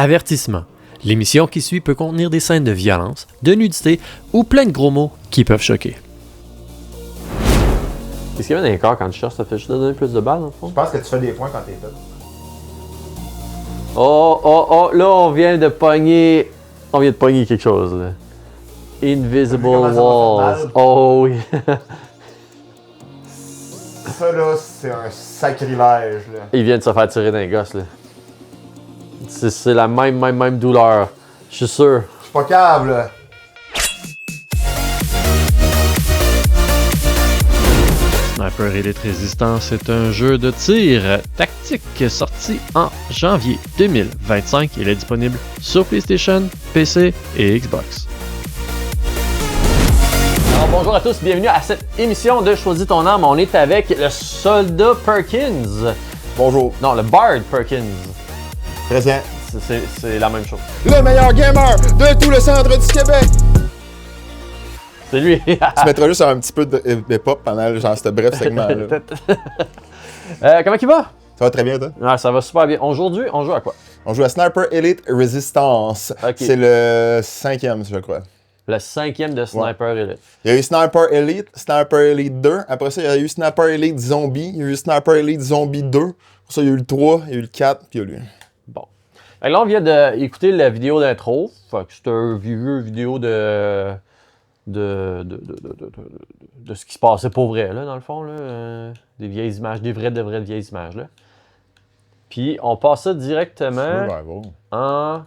Avertissement. L'émission qui suit peut contenir des scènes de violence, de nudité ou plein de gros mots qui peuvent choquer. Qu'est-ce qu'il y a dans les corps quand tu cherches? Ça fait juste donner plus de balles, dans le fond? Je pense que tu fais des points quand t'es top. Oh, là, on vient de pogner quelque chose, là. Invisible Walls. Oh oui. Ça, là, c'est un sacrilège, là. Il vient de se faire tirer d'un gosse, là. C'est la même douleur. Je suis sûr. Je suis pas câble, là. Sniper Elite Resistance est un jeu de tir tactique sorti en janvier 2025. Il est disponible sur PlayStation, PC et Xbox. Alors, bonjour à tous, bienvenue à cette émission de Choisis ton arme. On est avec le soldat Perkins. Bonjour. Non, le Bard Perkins. Présent. C'est la même chose. Le meilleur gamer de tout le centre du Québec. C'est lui. Tu mettras juste un petit peu de pop pendant genre ce bref segment-là. Comment il va? Ça va très bien, toi? Ah, ça va super bien. Aujourd'hui, on joue à quoi? On joue à Sniper Elite Resistance. Ok. C'est le 5e, je crois. Le 5e de Sniper Elite. Il y a eu Sniper Elite 2. Après ça, il y a eu Sniper Elite Zombie. Il y a eu Sniper Elite Zombie 2. Pour ça, il y a eu le 3, il y a eu le 4, puis il y a eu lui. Bon. Fait que là, on vient d'écouter la vidéo d'intro. Fait que c'est un vieux vidéo de ce qui se passait pour vrai, là, dans le fond. Là. Des vieilles images, des vraies vieilles images. Là. Puis, on passe ça directement en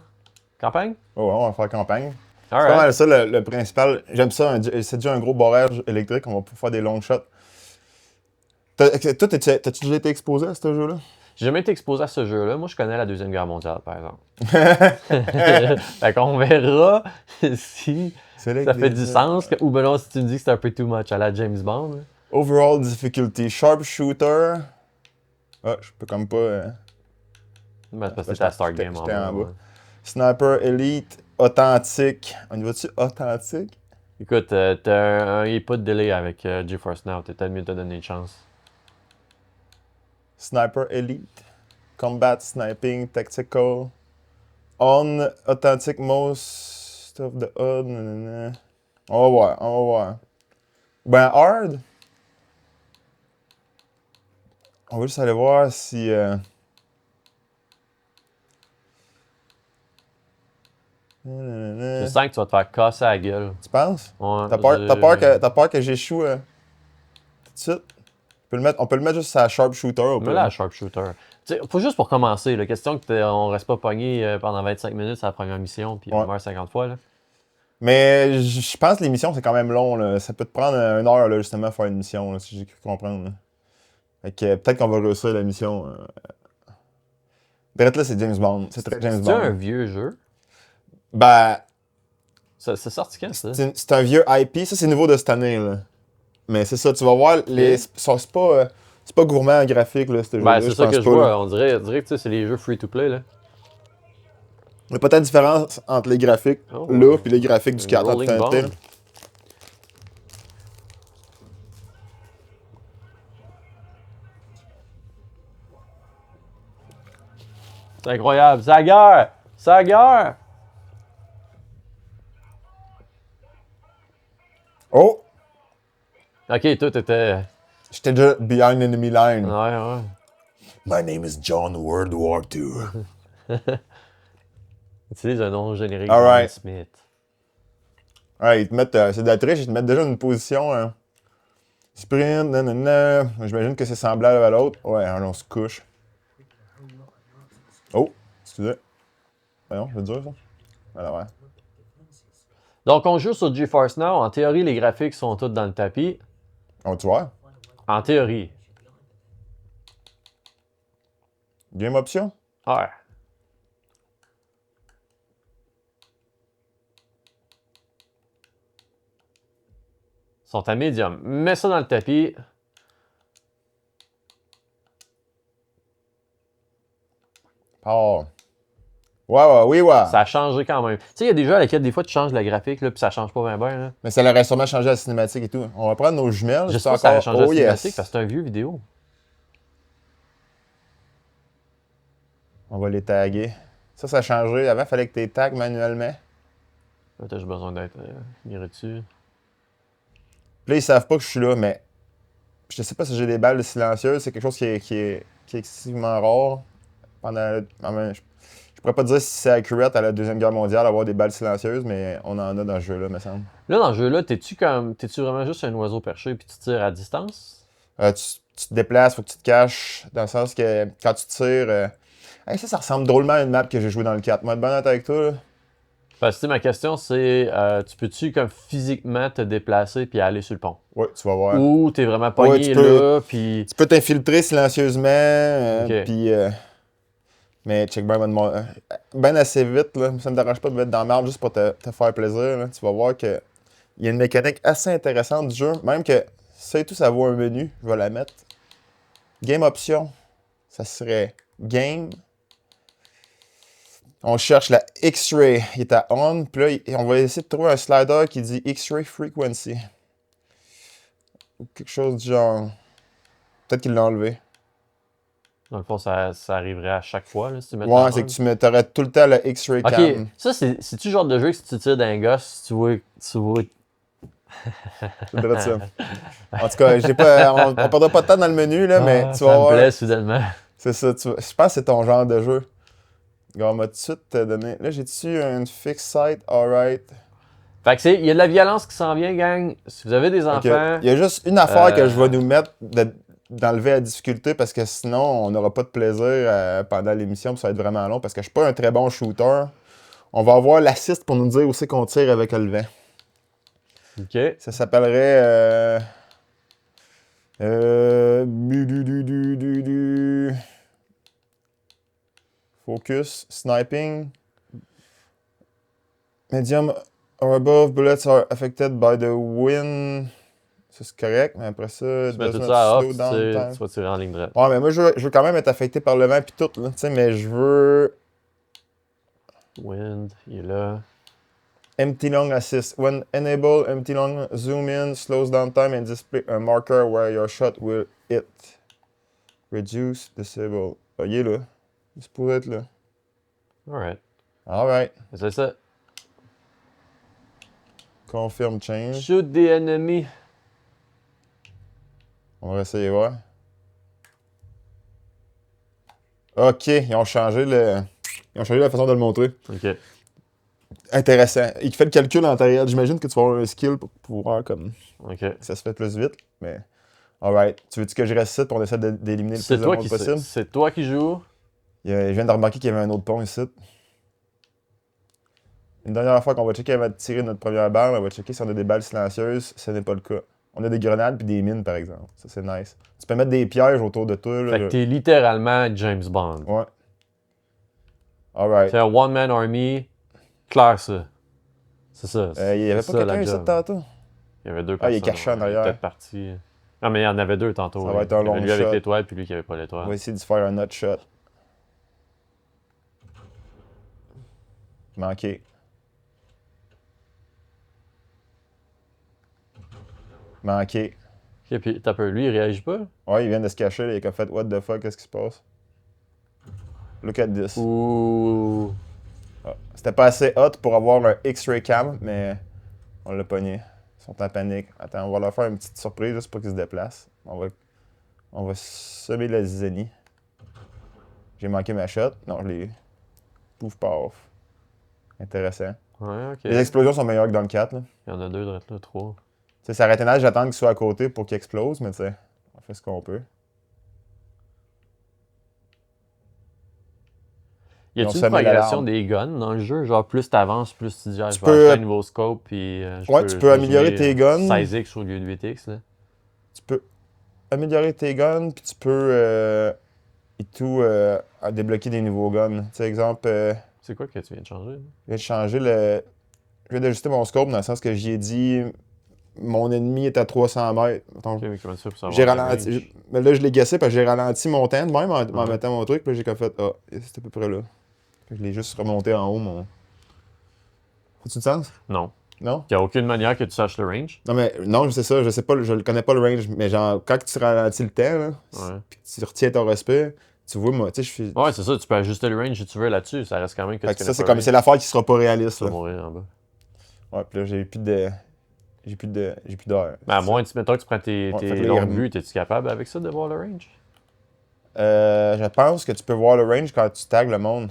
campagne. Oh, ouais, on va faire campagne. All C'est pas right. mal ça le principal. J'aime ça. C'est déjà un gros barrage électrique. On va pouvoir faire des long shots. Toi, t'as-tu déjà été exposé à ce jeu-là? J'ai jamais été exposé à ce jeu-là. Moi, je connais la Deuxième Guerre mondiale, par exemple. Fait qu'on verra si ça fait du sens. Ou ben non, si tu me dis que c'est un peu too much à la James Bond. Là. Overall difficulty. Sharpshooter. Ah, je peux comme pas. Ben, c'est parce que c'était à Start Game J'étais en bas. ouais. Sniper Elite. Authentique. On y va-tu authentique? Écoute, t'as un pas de délai avec GeForce Now. T'es peut-être mieux de te donner une chance. Sniper Elite. Combat Sniping. Tactical. On Authentic Most of the HUD. Nanana. On va voir. Ben, hard. On va juste aller voir si. Je sens que tu vas te faire casser la gueule. Tu penses? Ouais, T'as peur que j'échoue tout de suite? On peut le mettre juste sur la sharpshooter. Mais là, sharpshooter. Tu sais, faut juste pour commencer, la question qu'on reste pas pogné pendant 25 minutes à la première mission puis on meurt 50 fois. Là. Mais je pense que les missions, c'est quand même long. Là. Ça peut te prendre une heure, là, justement, à faire une mission, là, si j'ai cru comprendre. Là. Fait que peut-être qu'on va réussir la mission. Direct là, c'est James Bond. C'est très James Bond. C'est un vieux jeu? Ben, C'est sorti quand, ça? c'est un vieux IP. Ça, c'est nouveau de cette année. Là. Mais c'est ça, tu vas voir, c'est pas gourmand en graphique, là, ce jeu-là. Ben, c'est ça que je vois. On dirait que c'est les jeux free-to-play. Là. Il n'y a pas tant de différence entre les graphiques là et les graphiques du 4 Rolling Bond. C'est incroyable. C'est la guerre! C'est la guerre! Oh! Ok, toi, t'étais... J'étais déjà behind enemy line. Ouais. My name is John World War II. Utilise un nom générique All de right. Smith. Ouais, ils te mettent, c'est de la triche, ils te mettent déjà une position sprint, nanana. J'imagine que c'est semblable à l'autre. Ouais, alors on se couche. Oh, excusez. Voyons, je veux dire ça. Voilà, ouais. Donc, on joue sur GeForce Now. En théorie, les graphiques sont tous dans le tapis. On va-tu voir? En théorie. Game option? Ouais. Ils sont à médium. Mets ça dans le tapis. Oh. Ouais. Ça a changé quand même. Tu sais, il y a des jeux à lesquels des fois tu changes le graphique, là, puis ça change pas bien, là. Mais ça l'aurait sûrement changé la cinématique et tout. On va prendre nos jumelles. Je sais pas si ça a changé la cinématique parce que c'est un vieux vidéo. On va les taguer. Ça a changé. Avant, il fallait que tu tags manuellement. Là, t'as juste besoin d'être miré dessus. Puis là, ils savent pas que je suis là, mais je sais pas si j'ai des balles silencieuses. C'est quelque chose qui est excessivement rare. Je pourrais pas te dire si c'est accurate à la Deuxième Guerre mondiale d'avoir des balles silencieuses, mais on en a dans ce jeu-là, me semble. Là, dans ce jeu-là, t'es-tu vraiment juste un oiseau perché puis tu tires à distance? Tu te déplaces, faut que tu te caches, dans le sens que quand tu tires... Hey, ça ressemble drôlement à une map que j'ai joué dans le 4. Moi, être bien honnête avec toi, là. Parce que ma question, c'est tu peux-tu comme physiquement te déplacer puis aller sur le pont? Ouais, tu vas voir. Ou t'es vraiment pogné là, puis... Tu peux t'infiltrer silencieusement, Ok. puis... mais check ben assez vite, là. Ça me dérange pas de mettre dans la merde juste pour te faire plaisir, là. Tu vas voir que il y a une mécanique assez intéressante du jeu. Même que ça et tout, ça vaut un menu. Je vais la mettre. Game option. Ça serait game. On cherche la X-Ray. Il est à on. Puis là, on va essayer de trouver un slider qui dit X-Ray Frequency. Ou quelque chose du genre. Peut-être qu'il l'a enlevé. Dans le fond, ça arriverait à chaque fois, là, si tu mets Ouais, c'est que tu aurais tout le temps le X-Ray cam. Ok, ça, c'est-tu le genre de jeu que si tu tires d'un gosse, tu vois... C'est vrai de ça. En tout cas, on perdra pas de temps dans le menu, là, mais tu vas ça voir. me plaît, soudainement. C'est ça, je pense que c'est ton genre de jeu. On m'a tout de suite donné. Là, j'ai-tu une fixed site? Alright. Fait que il y a de la violence qui s'en vient, gang. Si vous avez des enfants... Il y a juste une affaire que je vais nous mettre d'enlever la difficulté parce que sinon, on n'aura pas de plaisir pendant l'émission. Ça va être vraiment long parce que je suis pas un très bon shooter. On va avoir l'assist pour nous dire où c'est qu'on tire avec le vent. OK. Ça s'appellerait... Focus, sniping. Medium or above, bullets are affected by the wind. Ça, c'est correct, mais après ça, Tu mets tout ça à off, tu vas tirer en ligne droite. Ouais, mais moi, je veux quand même être affecté par le vent et tout, là, tu sais, mais je veux... Wind, il est là. Empty long assist. When enable, empty long zoom in, slows down time and display a marker where your shot will hit. Reduce, disable. Ah, il est là. Il se pourrait être là. Alright. Alright. C'est ça. Confirm change. Shoot the enemy. On va essayer voir. Ok, ils ont changé la façon de le montrer. Ok. Intéressant. Il fait le calcul en temps réel. J'imagine que tu vas avoir un skill pour pouvoir comme Ok. ça se fait plus vite. Mais alright. Tu veux-tu que je reste ici pour on essaie d'éliminer le plus de monde possible? C'est toi qui joues. Je viens de remarquer qu'il y avait un autre pont ici. Une dernière fois qu'on va checker avant de tirer notre première balle, on va checker si on a des balles silencieuses. Ce n'est pas le cas. On a des grenades puis des mines, par exemple. Ça, c'est nice. Tu peux mettre des pièges autour de toi. Fait que t'es littéralement James Bond. Ouais. Alright. C'est un one-man army. Clair, ça. C'est ça. Il y avait pas quelqu'un ici tantôt? Il y avait deux personnes. Il est caché en arrière. Il est peut-être parti. Non, mais il y en avait deux tantôt. Ça va être un long shot. Lui avec l'étoile, puis lui qui avait pas l'étoile. On va essayer de se faire un autre shot. Manqué. Manqué. Ok, puis t'as peur, lui, il réagit pas? Ouais, il vient de se cacher, là, il a fait what the fuck, qu'est-ce qui se passe? Look at this. Ouh. Ah, c'était pas assez hot pour avoir un X-ray cam, mais on l'a pogné. Ils sont en panique. Attends, on va leur faire une petite surprise juste pour qu'ils se déplacent. On va semer la zizanie. J'ai manqué ma shot. Non, je l'ai. Pouf, paf. Intéressant. Ouais, ok. Les explosions sont meilleures que dans le 4. Là. Il y en a deux, là, trois. T'sais, ça aurait été nice d'attendre qu'ils soient à côté pour qu'ils explosent, mais tu sais, on fait ce qu'on peut. Y a-t-il une progression des guns dans le jeu? Genre, plus t'avances, plus tu dis, je vais acheter un nouveau scope, puis tu peux améliorer tes guns. 16x au lieu de 8x, là. Tu peux améliorer tes guns, puis tu peux débloquer des nouveaux guns. Tu sais, exemple... c'est quoi que tu viens de changer? Je viens d'ajuster mon scope dans le sens que j'y ai dit... Mon ennemi est à 300 mètres. Ok, mais comment tu fais pour savoir? J'ai ralenti. Mais là, je l'ai guessé parce que j'ai ralenti mon temps de même en mettant mon truc. Puis là, j'ai comme fait, c'est à peu près là. Puis je l'ai juste remonté en haut, mon. Faut-tu le sens? Non. Non? Il n'y a aucune manière que tu saches le range. Non, mais non, c'est ça. Je le connais pas le range. Mais genre, quand tu ralentis le temps, là, puis tu retiens ton respect, Tu vois, moi, tu sais, je fais. Ouais, c'est ça, tu peux ajuster le range si tu veux là-dessus. Ça reste quand même que Fait tu que connais ça, c'est pas comme le c'est range. l'affaire qui sera pas réaliste. Tu vas Là. mourir en bas. Ouais, puis là, j'ai plus d'air. Mais à moins, mettons que tu prends tes Ouais, fait que là, longues vues, es-tu capable avec ça de voir le range? Je pense que tu peux voir le range quand tu tags le monde.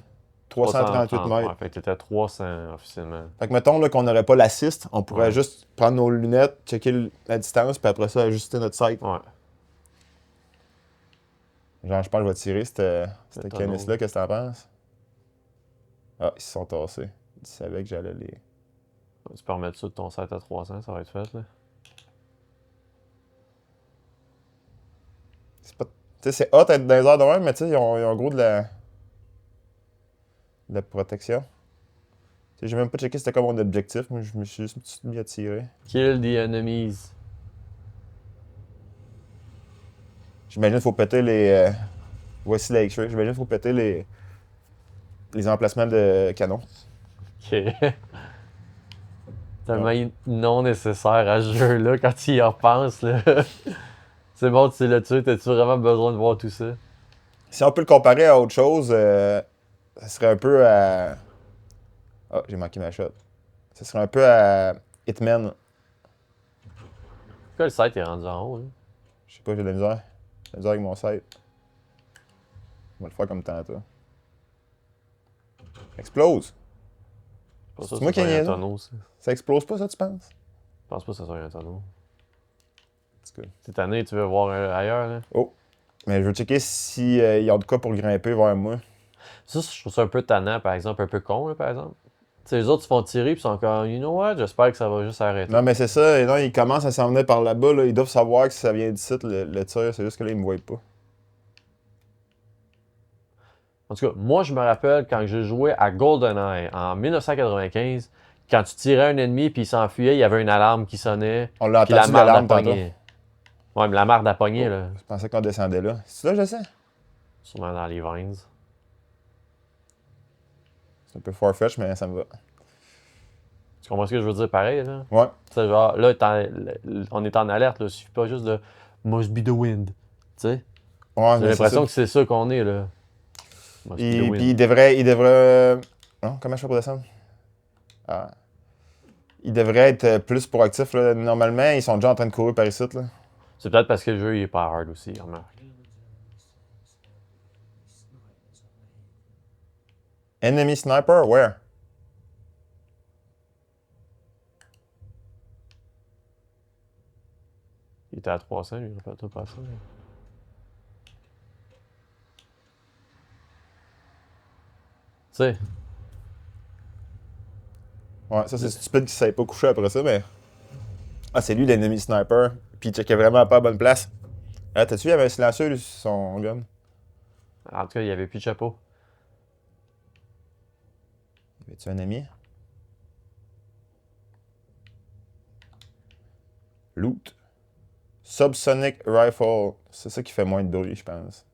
338 mètres. Ouais, fait que t'étais à 300 officiellement. Fait que mettons là, qu'on n'aurait pas l'assist, on pourrait Ouais. juste prendre nos lunettes, checker la distance, puis après ça, ajuster notre sight. Ouais. Genre, je pense que je vais tirer cette Le canis-là, qu'est-ce que t'en penses? Ah, ils se sont tassés. Ils savaient que j'allais les. Tu peux remettre ça de ton set à 300, ça va être fait, là. C'est pas. Tu sais, c'est hot être dans les airs de même, mais tu sais, ils ont gros de la protection. Tu sais, j'ai même pas checké c'était quoi mon objectif. Moi, je me suis juste mis à tirer. Kill the enemies. J'imagine qu'il faut péter les. Voici la X-ray. J'imagine qu'il faut péter les emplacements de canon. Ok. Tellement non nécessaire à ce jeu-là quand tu y repenses, là. C'est bon, tu sais le tuer, t'as-tu vraiment besoin de voir tout ça? Si on peut le comparer à autre chose, ça serait un peu à. Ah, j'ai manqué ma shot. Ça serait un peu à Hitman. Pourquoi le site est rendu en haut, là? Je sais pas, j'ai de la misère. J'ai de la misère avec mon site. On va le faire comme tantôt. Explose! Je pense pas C'est que moi ça qui ai soit un niaisé. tonneau, ça. Ça explose pas, ça, tu penses? Je pense pas que ça soit un tonneau. C'est cool. Cette année, tu veux voir ailleurs, là? Oh! Mais je veux checker s'il y a de quoi pour grimper vers moi. Ça, je trouve ça un peu tannant, par exemple, un peu con, là, par exemple. Tu sais, les autres se font tirer, puis ils sont encore, you know what, j'espère que ça va juste arrêter. Non, mais c'est ça. Et non, ils commencent à s'en venir par là-bas. Là. Ils doivent savoir que ça vient d'ici, le tir. C'est juste que là, ils me voient pas. En tout cas, moi, je me rappelle quand j'ai joué à GoldenEye en 1995, quand tu tirais un ennemi puis il s'enfuyait, il y avait une alarme qui sonnait. On l'a Puis la entendu, marde à l'alarme, tantôt. pogner. Ouais, mais la marde à pogner, là. Je pensais qu'on descendait là. C'est là, je sais. Sûrement dans les vines. C'est un peu farfetch, mais ça me va. Tu comprends ce que je veux dire pareil, là? Ouais. Tu sais, genre, là, on est en alerte, là. Il suffit pas juste de must be the wind. Tu sais? Ouais, J'ai mais l'impression c'est que c'est ça qu'on est, là. Must be the Puis wind. il devrait. Non, comment je fais pour descendre? Ah. Il devrait être plus proactif. Là. Normalement, ils sont déjà en train de courir par ici. Là. C'est peut-être parce que le jeu, il est pas hard aussi, remarque. Enemy sniper, where? Il était à 300, lui, rappelle-toi pas ça. Tu sais, Ouais, ça c'est stupide qu'il ne savait pas coucher après ça, mais. Ah, c'est lui l'ennemi sniper. Puis il checkait vraiment pas à bonne place. Ah, t'as-tu vu, il y avait un silencieux, lui, sur son gun? en tout cas, il n'y avait plus de chapeau. Y avait-tu un ami? Loot. Subsonic Rifle. C'est ça qui fait moins de bruit, je pense.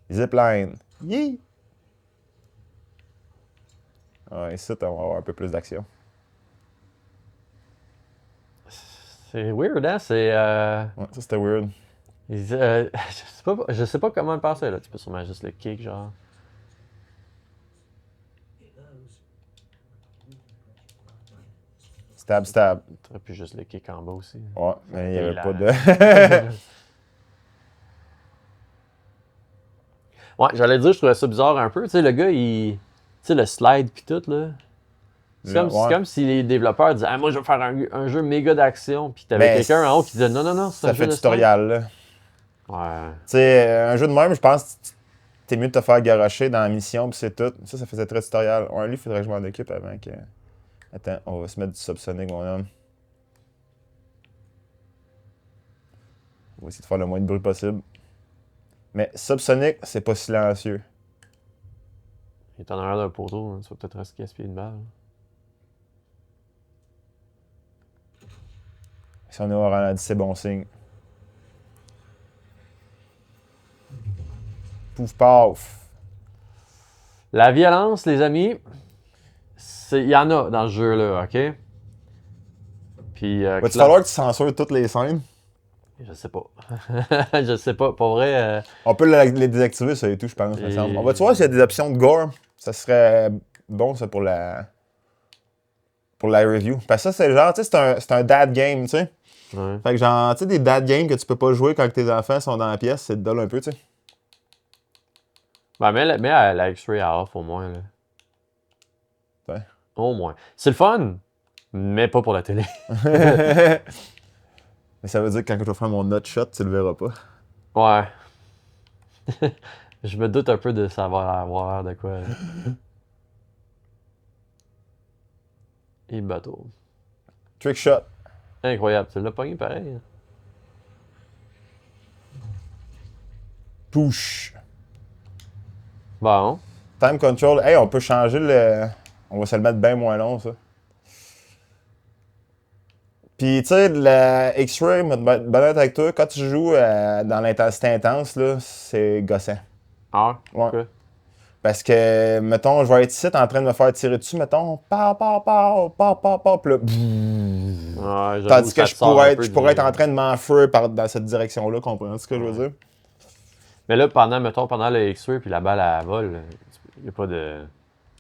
Zipline. Yee! Ouais, ici, on va avoir un peu plus d'action. C'est weird, hein? C'est. Ouais, ça c'était weird. Je sais pas comment le passer, là. Tu peux sûrement juste le kick, genre. Stab, stab. Tu aurais pu juste le kick en bas aussi. Ouais, mais il n'y avait là. pas de. Ouais, j'allais dire, je trouvais ça bizarre un peu. Tu sais, le gars, il. Tu sais, le slide pis tout, là. C'est comme si les développeurs disaient, ah, moi, je vais faire un jeu méga d'action. Puis t'avais Mais quelqu'un en haut qui disait, non, non, non, c'est un Ça jeu fait de tutoriel, là. slide. Ouais. Tu sais, un jeu de même, je pense que t'es mieux de te faire garocher dans la mission, puis c'est tout. Ça faisait très tutoriel. Ouais, lui, il faudrait que je m'en occupe avant que. Attends, on va se mettre du subsonic, mon homme. On va essayer de faire le moins de bruit possible. Mais subsonic, c'est pas silencieux. Il est en arrière d'un poteau, hein. Tu vas peut-être rester gaspiller une balle. Si on est au ralenti, c'est bon signe. Pouf paf. La violence, les amis, il y en a dans ce jeu-là, OK? Puis, Va-tu falloir que tu censures toutes les scènes? Je sais pas. Je sais pas. Pour vrai... On peut les désactiver, ça et tout, je pense. Me semble. On va-tu voir s'il y a des options de gore? Ça serait bon, ça, pour la review. Parce que ça, c'est genre, tu sais, c'est un dad game, tu sais. Ouais. Fait que genre, tu sais, des dad games que tu peux pas jouer quand tes enfants sont dans la pièce, c'est dull un peu, tu sais. Ben, mets la X-Ray à off, au moins, là. Ouais. Au moins. C'est le fun, mais pas pour la télé. Mais ça veut dire que quand je vais faire mon nut shot, tu le verras pas. Ouais. Je me doute un peu de savoir avoir de quoi. Là. Et bateau. Trick shot. Incroyable. Tu l'as pogné pareil. Hein. Push. Bon. Time control. Hey, on peut changer le... On va se le mettre bien moins long, ça. Puis, tu sais, la X-Ray, me honnête avec toi, quand tu joues dans l'intensité intense, là, c'est gossant. Ah, Ouais. okay. Parce que, mettons, je vais être ici en train de me faire tirer dessus, mettons, puis là, Ouais, tandis que je pourrais être en train de m'enfuir dans cette direction-là, comprends ce que je veux dire? Mais là, pendant le X-Ray puis la balle à vol, il y a pas de...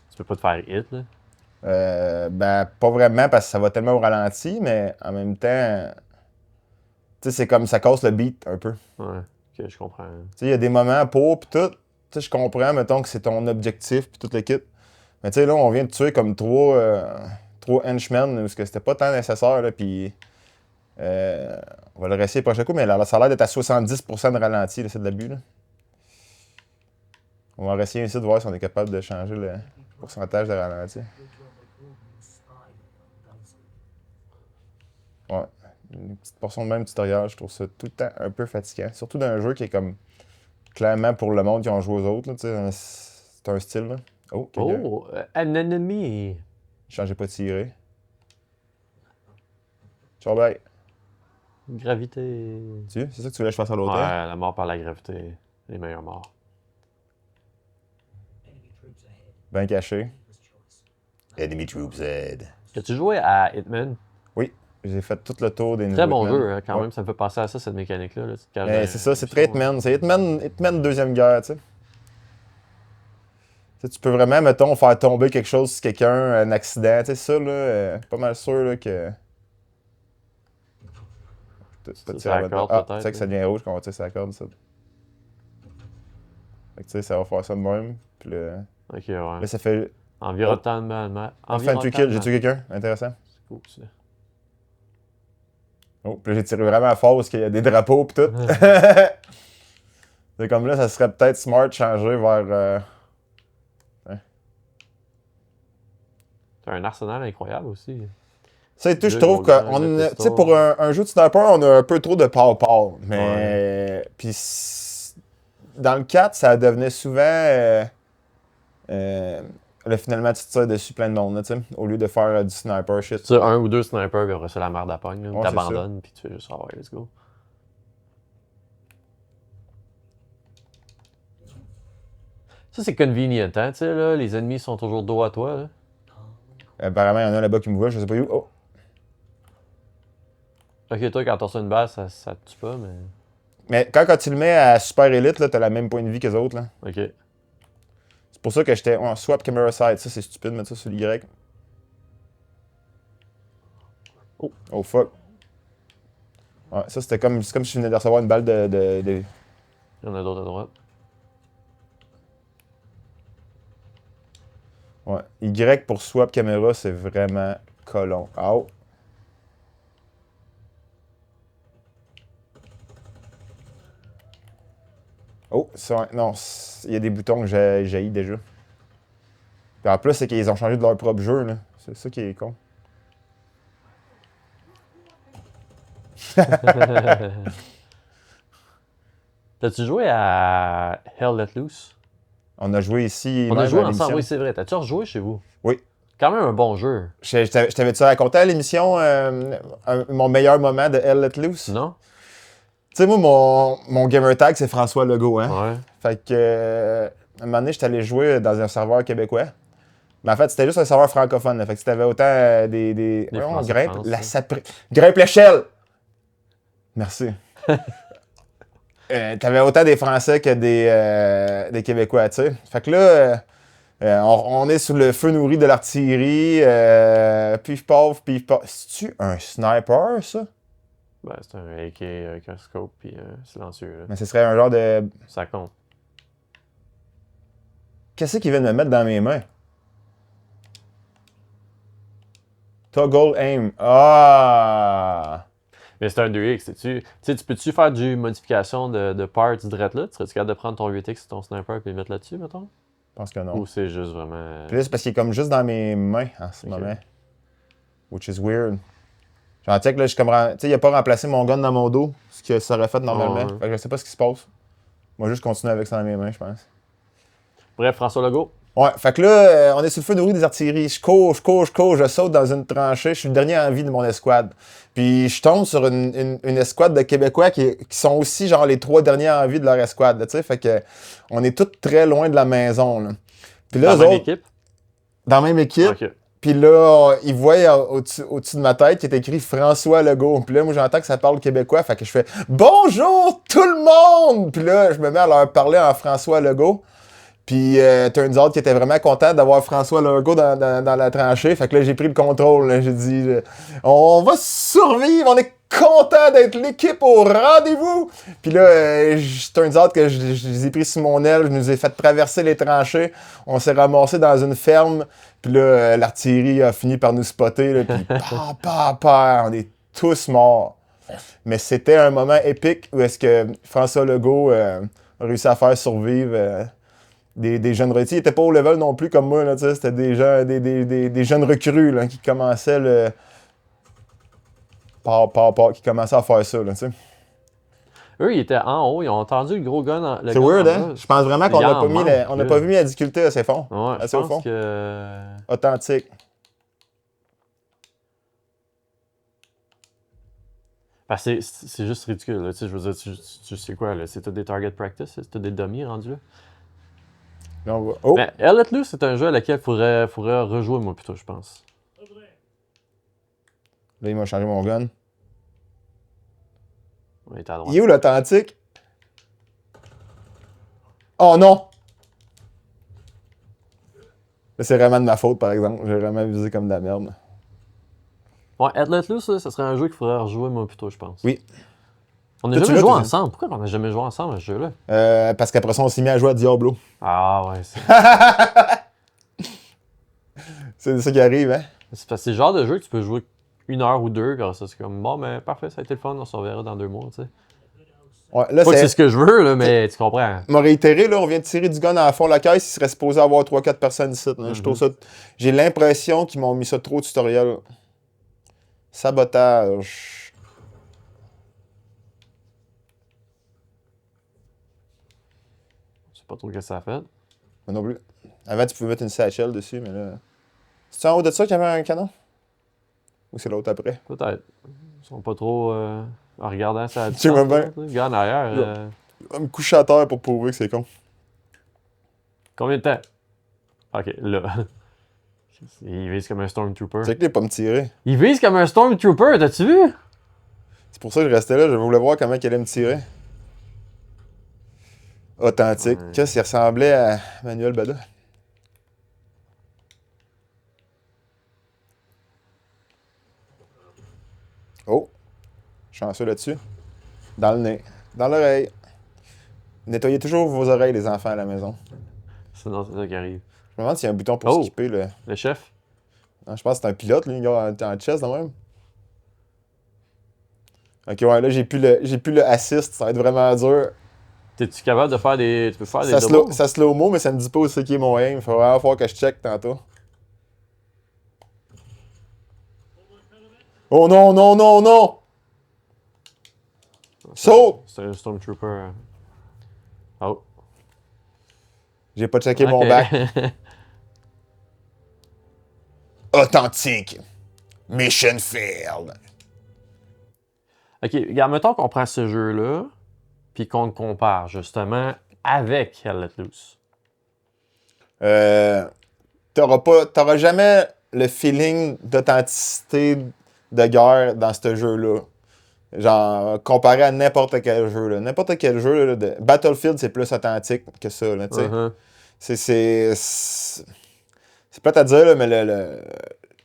Tu peux pas te faire hit, là? Ben, pas vraiment, parce que ça va tellement au ralenti, mais en même temps, tu sais, c'est comme ça casse le beat un peu. Ouais, ok, je comprends. Tu sais, il y a des moments pour, pis tout, tu sais, je comprends, mettons, que c'est ton objectif, puis tout le kit. Mais tu sais, là, on vient de tuer comme trois henchmen, parce que c'était pas tant nécessaire, là, puis on va le réessayer le prochain coup, mais là, ça a l'air d'être à 70% de ralenti, là, c'est de l'abus, là. On va réessayer ici de voir si on est capable de changer le pourcentage de ralenti. Ouais. Une petite portion de même tutoriel, je trouve ça tout le temps un peu fatigant. Surtout d'un jeu qui est comme clairement pour le monde qui ont joué aux autres. Là, c'est un style. Là. Oh, quelqu'un. Oh, un ennemi! Changez pas de tirer. Ciao, bye. Gravité. C'est ça que tu voulais que je fasse à l'autre? Ouais, la mort par la gravité. Les meilleures morts. Bien caché. Enemy troops ahead. As-tu joué à Hitman? Oui, j'ai fait tout le tour des Très nouveaux bon Hitman. jeu, hein, quand Ouais. même. Ça me fait penser à ça, cette mécanique-là. Là. Mais c'est ça, c'est très Hitman. C'est Hitman Deuxième Guerre, tu sais. Tu sais, tu peux vraiment, mettons, faire tomber quelque chose sur quelqu'un, un accident, tu sais, ça, là, pas mal sûr là, que... Ça s'accorde, tu peut-être, sais que ça devient rouge quand on tire sa corde, ça. Fait que tu sais, ça va faire ça de même. Puis là, Ok, ouais. là ça fait... Environnement. Infantry kill, j'ai tué quelqu'un, intéressant. C'est cool, ça. Oh, puis là, j'ai tiré vraiment fort parce qu'il y a des drapeaux pis tout. C'est comme là, ça serait peut-être smart de changer vers... T'as un arsenal incroyable aussi. Ça et tout, je Deux trouve gros que, guns, tu sais, pour un jeu de sniper, on a un peu trop de pow-pow. Mais... Ouais. Puis dans le 4, ça devenait souvent... Là, finalement, tu te tires dessus plein de monde, là, tu sais, au lieu de faire du sniper shit. Tu as un ou deux snipers, puis après ça, la merde à pogne. Ouais, T'abandonnes, puis tu fais juste, ah ouais, let's go. Ça, c'est convenient, hein, tu sais, là, les ennemis sont toujours dos à toi, là. Apparemment, il y en a là-bas qui me voient, je sais pas où. Oh! Ok, toi, quand t'as reçu une balle, ça te tue pas, mais... Mais quand tu le mets à super élite, là, t'as la même point de vie que les autres, là. Ok. C'est pour ça que j'étais en swap camera side. Ça, c'est stupide, mettre ça sur l'Y. Oh. Oh, fuck. Ouais, ça, c'était comme, c'est comme si je venais de recevoir une balle de... Il y en a d'autres à droite. Ouais. Y pour swap caméra, c'est vraiment colon. Oh. Oh, ça, non, il y a des boutons que j'ai déjà. Puis en plus, c'est qu'ils ont changé de leur propre jeu, là. C'est ça qui est con. T'as-tu joué à Hell Let Loose? On a joué ici. On a même joué à ensemble, l'émission. oui, c'est vrai. T'as-tu rejoué chez vous? Oui. Quand même un bon jeu. Je t'avais-tu raconté à l'émission mon meilleur moment de Hell Let Loose? Non? Tu sais, moi, mon gamer tag, c'est François Legault, hein? Ouais. Fait que, à un moment donné, j'étais allé jouer dans un serveur québécois. Mais en fait, c'était juste un serveur francophone. Là. Fait que si t'avais autant des Français grimpe, de France, grimpe l'échelle! Merci. T'avais autant des Français que des Québécois, tu sais. Fait que là, on est sous le feu nourri de l'artillerie, pif paf, pif paf. C'est-tu un sniper, ça? Ben, c'est un AK avec un scope puis silencieux. Là. Mais ce serait un genre de... Ça compte. Qu'est-ce qu'il vient de me mettre dans mes mains? Toggle aim. Ah! Mais c'est un 2X. Tu peux-tu faire du modification de parts direct là? Tu serais-tu capable de prendre ton 8X et ton sniper et le mettre là-dessus, mettons? Je pense que non. Ou c'est juste vraiment. Puis là, c'est parce qu'il est comme juste dans mes mains en ce moment. Which is weird. Genre, check, là, je suis comme. Tu sais, il a pas remplacé mon gun dans mon dos, ce que ça aurait fait normalement. Ouais. Fait que je sais pas ce qui se passe. Moi, juste continuer avec ça dans mes mains, je pense. Bref, François Legault. Ouais, fait que là, on est sur le feu nourri des artilleries. Je cours, je saute dans une tranchée. Je suis le dernier en vie de mon escouade. Puis je tombe sur une escouade de Québécois qui sont aussi genre les 3 derniers en vie de leur escouade. Tu sais, fait que on est tous très loin de la maison. Là. Puis là, Dans la même équipe? Dans la même équipe. Okay. Puis là, ils voient au-dessus de ma tête qui est écrit François Legault. Puis là, moi, j'entends que ça parle québécois. Fait que je fais « Bonjour tout le monde! » Puis là, je me mets à leur parler en François Legault. Puis turns out qui était vraiment content d'avoir François Legault dans la tranchée. Fait que là, j'ai pris le contrôle. Là. J'ai dit on va survivre, on est content d'être l'équipe au rendez-vous. Puis là, turns out que je les ai pris sous mon aile, je nous ai fait traverser les tranchées. On s'est ramassé dans une ferme. Puis là, l'artillerie a fini par nous spotter. Là, puis on est tous morts. Mais c'était un moment épique où est-ce que François Legault a réussi à faire survivre... Des jeunes recrues. Ils n'étaient pas au level non plus comme moi. Là, c'était des gens, des jeunes recrues là, qui commençaient qui commençaient à faire ça. Là, eux, ils étaient en haut, ils ont entendu le gros gun. C'est weird, hein? Je pense vraiment qu'on n'a pas mis la difficulté assez fond. Ouais, assez je pense que... Authentique. Parce que c'est juste ridicule. Là. Je veux dire, tu sais quoi, là? C'est tout des target practice, c'est tout des dummies rendus là. Oh. Mais Let Loose, c'est un jeu à lequel il faudrait rejouer, moi, plutôt, je pense. Là, il m'a changé mon gun. On est à droite. Il est où l'authentique? Oh non! Là, c'est vraiment de ma faute, par exemple. J'ai vraiment visé comme de la merde. Ouais, Let Loose, ça serait un jeu qu'il faudrait rejouer, moi, plutôt, je pense. Oui. On n'a jamais joué ensemble. Pourquoi on n'a jamais joué ensemble à ce jeu-là? Parce qu'après ça, on s'est mis à jouer à Diablo. Ah ouais, c'est ça qui arrive, hein? C'est parce que c'est le genre de jeu que tu peux jouer 1 heure ou 2, puis ça, c'est comme, bon, mais parfait, ça a été le fun, on se reverra dans 2 mois, tu sais. Ouais, là, pas que c'est ce que je veux, là, mais tu comprends. M'a réitéré, là, on vient de tirer du gun à fond de la caisse, il serait supposé avoir 3-4 personnes ici. Je trouve ça... J'ai l'impression qu'ils m'ont mis ça trop tutoriel. Sabotage. Je sais pas trop ce que ça a fait. Moi non plus. Avant, tu pouvais mettre une satchel dessus, mais là... C'est en haut de ça qu'il y avait un canon? Ou c'est l'autre après? Peut-être. Ils sont pas trop... en regardant ça à Tu sais, bien. Le gars en arrière... Je vais me coucher à terre pour prouver que c'est con. Combien de temps? Ok, là. Il vise comme un Stormtrooper. C'est que pas me tirer. Il vise comme un Stormtrooper, t'as-tu vu? C'est pour ça que je restais là, je voulais voir comment il allait me tirer. Authentique. Ouais. Qu'est-ce qu'il ressemblait à Manuel Bada? Oh! Chanceux là-dessus. Dans le nez. Dans l'oreille. Nettoyez toujours vos oreilles, les enfants, à la maison. Sinon, c'est ça qui arrive. Je me demande s'il y a un bouton pour skipper. Le chef? Non, je pense que c'est un pilote, lui, il est en chest, quand même. Ok, ouais, là, j'ai plus le assist. Ça va être vraiment dur. T'es-tu capable de faire des... Tu peux faire Ça des doubles? Ça slow-mo, mais ça me dit pas où c'est qui est mon aim. Il faut vraiment falloir que je check tantôt. Oh non, non, non, non! Saute! C'est un Stormtrooper. Oh. J'ai pas checké mon bac. Authentique. Mission failed. Ok, regarde, mettons qu'on prend ce jeu-là, puis qu'on le compare justement avec Hell Let Loose. T'auras jamais le feeling d'authenticité de guerre dans ce jeu-là. Genre, comparé à n'importe quel jeu. Là. N'importe quel jeu. Là, Battlefield, c'est plus authentique que ça. Là, c'est plate à dire, là, mais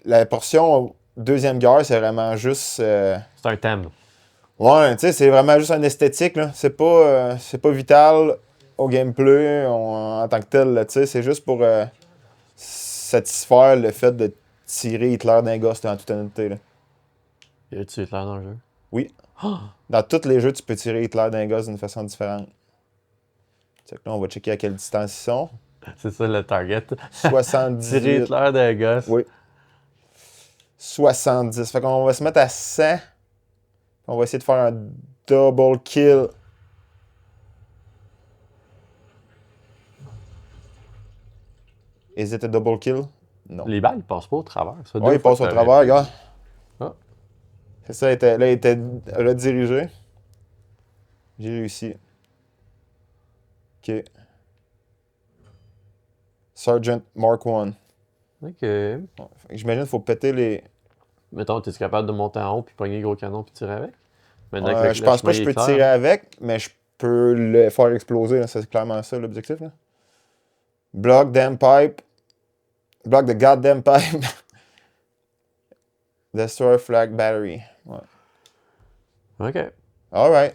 la portion Deuxième Guerre, c'est vraiment juste... C'est un thème. Ouais, tu sais, c'est vraiment juste un esthétique. Là. C'est pas vital au gameplay en tant que tel. Là, c'est juste pour satisfaire le fait de tirer Hitler d'un gosse en toute honnêteté. Là. Y a-tu Hitler dans le jeu? Oui. Dans tous les jeux, tu peux tirer Hitler d'un gosse d'une façon différente. Là, on va checker à quelle distance ils sont. C'est ça le target. 78. Tirer Hitler d'un gosse. Oui. 70. Fait qu'on va se mettre à 100. On va essayer de faire un double kill. Is it a double kill? Non. Les balles, ils passent pas au travers. Oui, ils passent au travers, gars. Ah. C'est ça, là, il était redirigé. J'ai réussi. OK. Sergeant Mark 1. OK. Ouais, j'imagine qu'il faut péter les... Mettons, es-tu capable de monter en haut, puis pogner le gros canon, puis tirer avec? Je pense pas que je peux tirer avec, mais je peux le faire exploser. C'est clairement ça l'objectif. Là. Block damn pipe. Block the goddamn pipe. Destroy flag battery. Ouais. OK. Alright.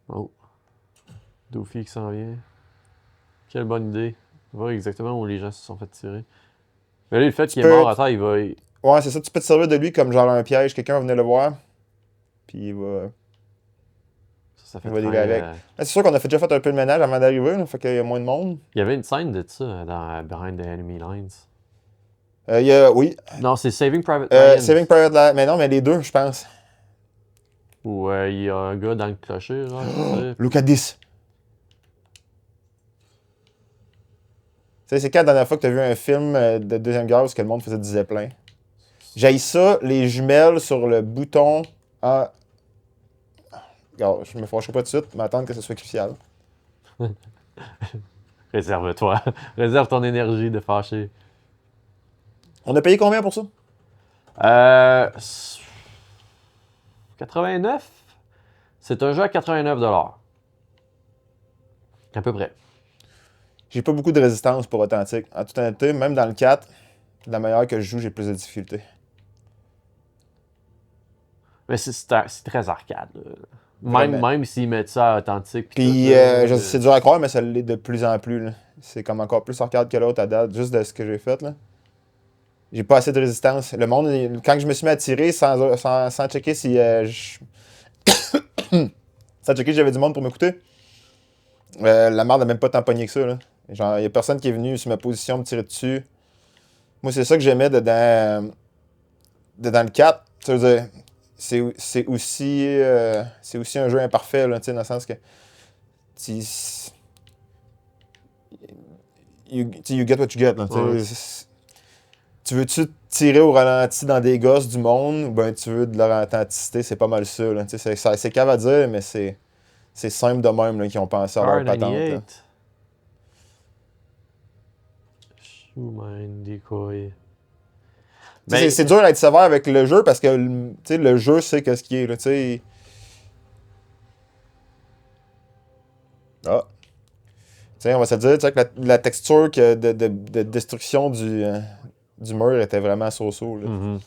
Oh. Doofy qui s'en vient. Quelle bonne idée. Va exactement où les gens se sont fait tirer. Mais là, le fait qu'il est mort, attends, il va... Ouais, c'est ça. Tu peux te servir de lui comme genre un piège. Quelqu'un va venir le voir. Puis il va... Ça fait il va dealer avec. C'est sûr qu'on a déjà fait un peu de ménage avant d'arriver. Là, fait qu'il y a moins de monde. Il y avait une scène de ça dans Behind the Enemy Lines. Oui. Non, c'est Saving Private Ryan. Saving Private Ryan. Mais non, mais les deux, je pense. Où il y a un gars dans le clocher. Là, Look at this. C'est quand la dernière fois que tu as vu un film de Deuxième Guerre où le monde faisait du zeppelin? J'haïs ça, les jumelles sur le bouton. Regarde, je me fâcherai pas tout de suite, mais attendre que ce soit crucial. Réserve-toi. Réserve ton énergie de fâcher. On a payé combien pour ça? 89? C'est un jeu à 89$. À peu près. J'ai pas beaucoup de résistance pour authentique. En toute honnêteté, même dans le 4, la meilleure que je joue, j'ai plus de difficultés. Mais c'est très arcade. Même s'ils mettent ça à authentique. Puis, c'est dur à croire, mais ça l'est de plus en plus. Là. C'est comme encore plus arcade que l'autre à date, juste de ce que j'ai fait. Là. J'ai pas assez de résistance. Le monde, quand je me suis mis à tirer sans checker si sans checker si j'avais du monde pour m'écouter, la merde n'a même pas tant pogné que ça. Là. Genre, il y a personne qui est venu sur ma position me tirer dessus. Moi, c'est ça que j'aimais dedans le 4. Ça veut dire, c'est aussi un jeu imparfait, là, dans le sens que you get what you get. Là, ouais. Tu veux-tu tirer au ralenti dans des gosses du monde ou ben tu veux de leur authenticité? C'est pas mal ça. Là, c'est cave à dire, mais c'est simple de même qu'ils ont pensé à leur patente. Shoe-mine, decoy. C'est dur d'être sévère avec le jeu parce que le jeu sait ce qu'il est. Là, on va se dire que la texture de destruction du mur était vraiment so-so. Mm-hmm.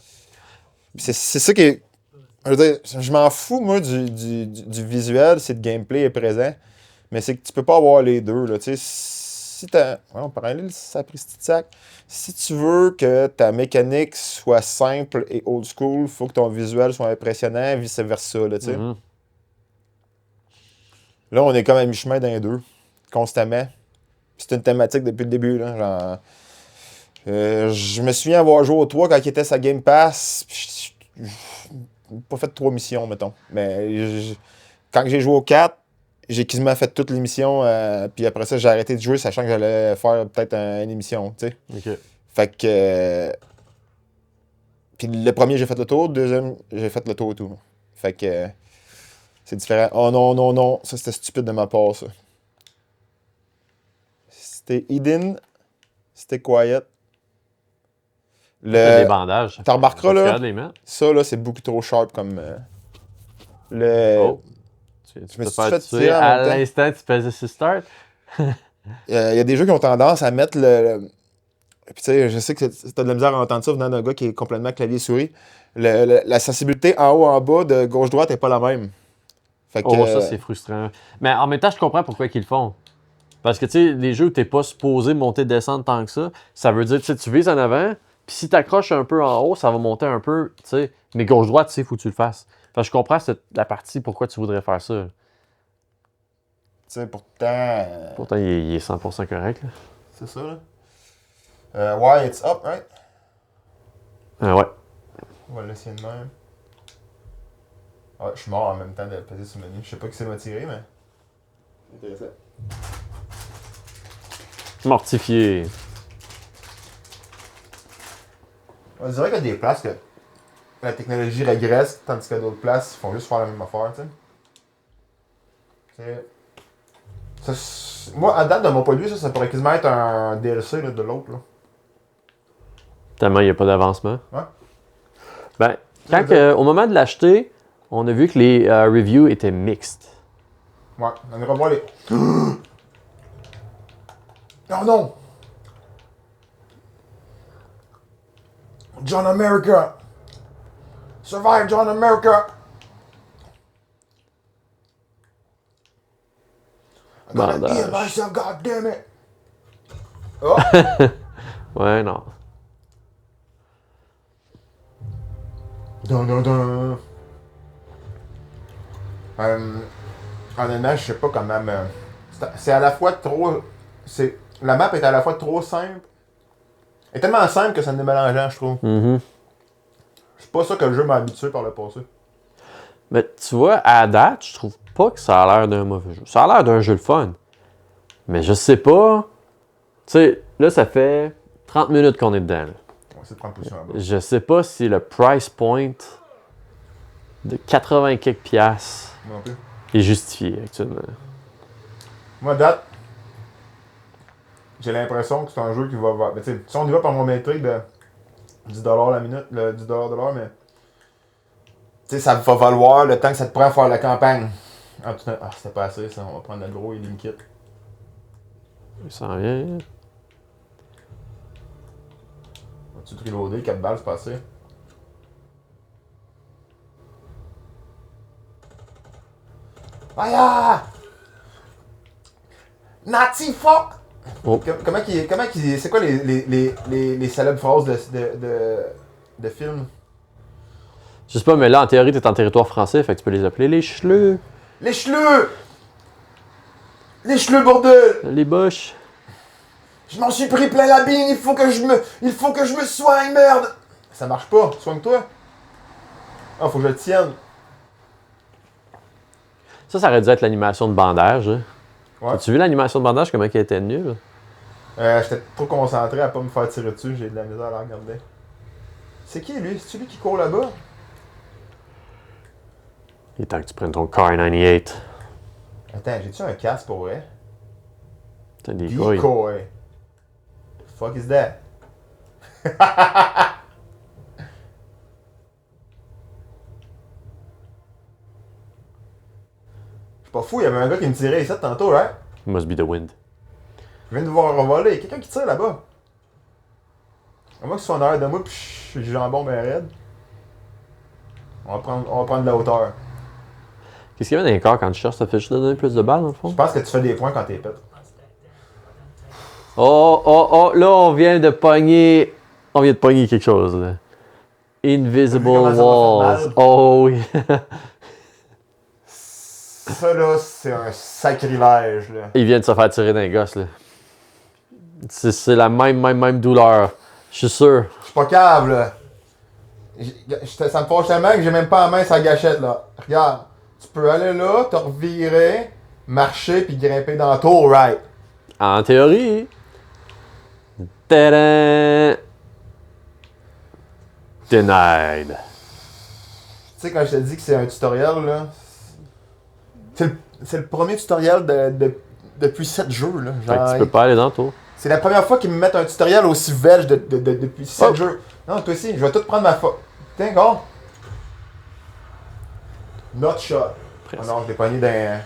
C'est ça qui est. Je m'en fous, moi, du visuel, si le gameplay est présent. Mais c'est que tu peux pas avoir les deux. Là, si t'as. On parlait de sapristi de sac. Si tu veux que ta mécanique soit simple et old school, il faut que ton visuel soit impressionnant, vice-versa. Là, mm-hmm. Là, on est comme à mi-chemin d'un deux, constamment. C'est une thématique depuis le début. Là, genre, je me souviens avoir joué au 3 quand il était sa Game Pass. J'ai pas fait 3 missions, mettons. Mais quand j'ai joué au 4, j'ai quasiment fait toutes les missions. Puis après ça, j'ai arrêté de jouer, sachant que j'allais faire peut-être une émission. Tu sais. Okay. Fait que. Puis le premier, j'ai fait le tour. Le deuxième, j'ai fait le tour et tout. Fait que. C'est différent. Oh non. Ça, c'était stupide de ma part, ça. C'était hidden. C'était quiet. Des bandages. Tu remarqueras, là, Les mettre. ça, là, c'est beaucoup trop sharp comme... le... Oh. Tu me peux suis pas fait tuer tirer en à même temps. l'instant, tu faisais sur start. Il y a des jeux qui ont tendance à mettre le... Puis tu sais, je sais que t'as de la misère à entendre ça venant d'un gars qui est complètement clavier-souris. La sensibilité en haut, en bas, de gauche-droite n'est pas la même. Fait que, Oh, ça, c'est frustrant. Mais en même temps, je comprends pourquoi ils le font. Parce que, tu sais, les jeux où t'es pas supposé monter, descendre tant que ça veut dire, tu sais, tu vises en avant, puis si t'accroches un peu en haut, ça va monter un peu, tu sais. Mais gauche-droite, tu sais, il faut que tu le fasses. Fait que je comprends la partie pourquoi tu voudrais faire ça. Tu sais, pourtant... Pourtant, il est 100% correct, là. C'est ça, là. Ouais, it's up, right? Ouais. On va le laisser de même. Ouais, je suis mort en même temps de peser sur le menu. Je sais pas qui c'est m'a tiré, mais... Intéressant. Mortifié. On dirait qu'il y a des places que la technologie régresse, tandis qu'il y a d'autres places qui font juste faire la même affaire, tu sais. Moi, à date, de mon point de vue, ça pourrait quasiment être un DLC là, de l'autre, là. Tellement il n'y a pas d'avancement. Ouais. Ben, au moment de l'acheter, on a vu que les reviews étaient mixtes. Ouais, on ira voir les... Oh non! John America! Survive John America! I gotta Bandage. heal myself, god damn it! Oh! Ouais, non. Dun, dun, dun. Honnêtement, je sais pas comment... c'est à la fois trop... La map est à la fois trop simple. Elle est tellement simple que ça me démélangeant, je trouve. Mm-hmm. C'est pas ça que le jeu m'a habitué par le passé. Mais tu vois, à date, je trouve pas que ça a l'air d'un mauvais jeu. Ça a l'air d'un jeu le fun. Mais je sais pas... Tu sais, là, ça fait 30 minutes qu'on est dedans. Là. On va essayer de prendre position là-bas. Je sais pas si le price point de 80 quelques piastres Non plus. est justifié actuellement. Moi, à date, j'ai l'impression que c'est un jeu qui va... Mais tu sais, si on y va par mon métrique de 10$ la minute, le 10$ de l'heure, mais... Tu sais, ça va valoir le temps que ça te prend à faire la campagne. Ah, c'était pas assez, ça. On va prendre le gros et kit. Il s'en vient. Vas-tu te reloader? 4 balles, c'est pas assez. Aïe! Nazi fuck! Oh. Comment qu'il. C'est quoi les célèbres phrases de films? Je sais pas, mais là, en théorie, t'es en territoire français, fait que tu peux les appeler les chleux. Les chleux! Les chleux, bordel! Les boches. Je m'en suis pris plein la bine, il faut que je me soigne, merde! Ça marche pas, soigne-toi. Ah, faut que je le tienne. Ça aurait dû être l'animation de bandage. Hein. Ouais. As-tu vu l'animation de bandage, comment elle était nulle? J'étais trop concentré à pas me faire tirer dessus, j'ai de la misère à la regarder. C'est qui lui? C'est lui qui court là-bas? Il est temps que tu prennes ton Car 98. Attends, j'ai-tu un casque pour vrai? T'as des couilles. Decoy. The fuck is that? Je suis pas fou, il y avait un gars qui me tirait ici tantôt, hein? Must be the wind. Je viens de voir revoler, il y a quelqu'un qui tire là-bas. À moins que ce soit en arrière de moi, pis je suis jambon ben raide. On va prendre de la hauteur. Qu'est-ce qu'il y avait dans les corps quand tu cherches? Ça fait juste donner plus de balles, dans le Je fond? pense que tu fais des points quand t'es pète. Oh, là, on vient de pogner quelque chose, là. Invisible Comment ça va faire walls. mal? Oh, oui. Ça là, c'est un sacrilège là. Il vient de se faire tirer d'un gosse, là. C'est la même douleur. Je suis sûr. Je suis pas cave là. Ça me fâche tellement que j'ai même pas en main sa gâchette là. Regarde, tu peux aller là, te revirer, marcher puis grimper dans le tour, right? En théorie. Tadam! Denied. Tu sais, quand je te dis que c'est un tutoriel là, c'est le premier tutoriel depuis 7 jeux là. Fait que Genre, tu peux pas aller dans le tour. c'est la première fois qu'ils me mettent un tutoriel aussi veg depuis 7 Oh. jeux. Non, toi aussi, je vais tout prendre ma faute. Tiens, go. Not shot. Presque. Oh non, je l'ai pogné d'un.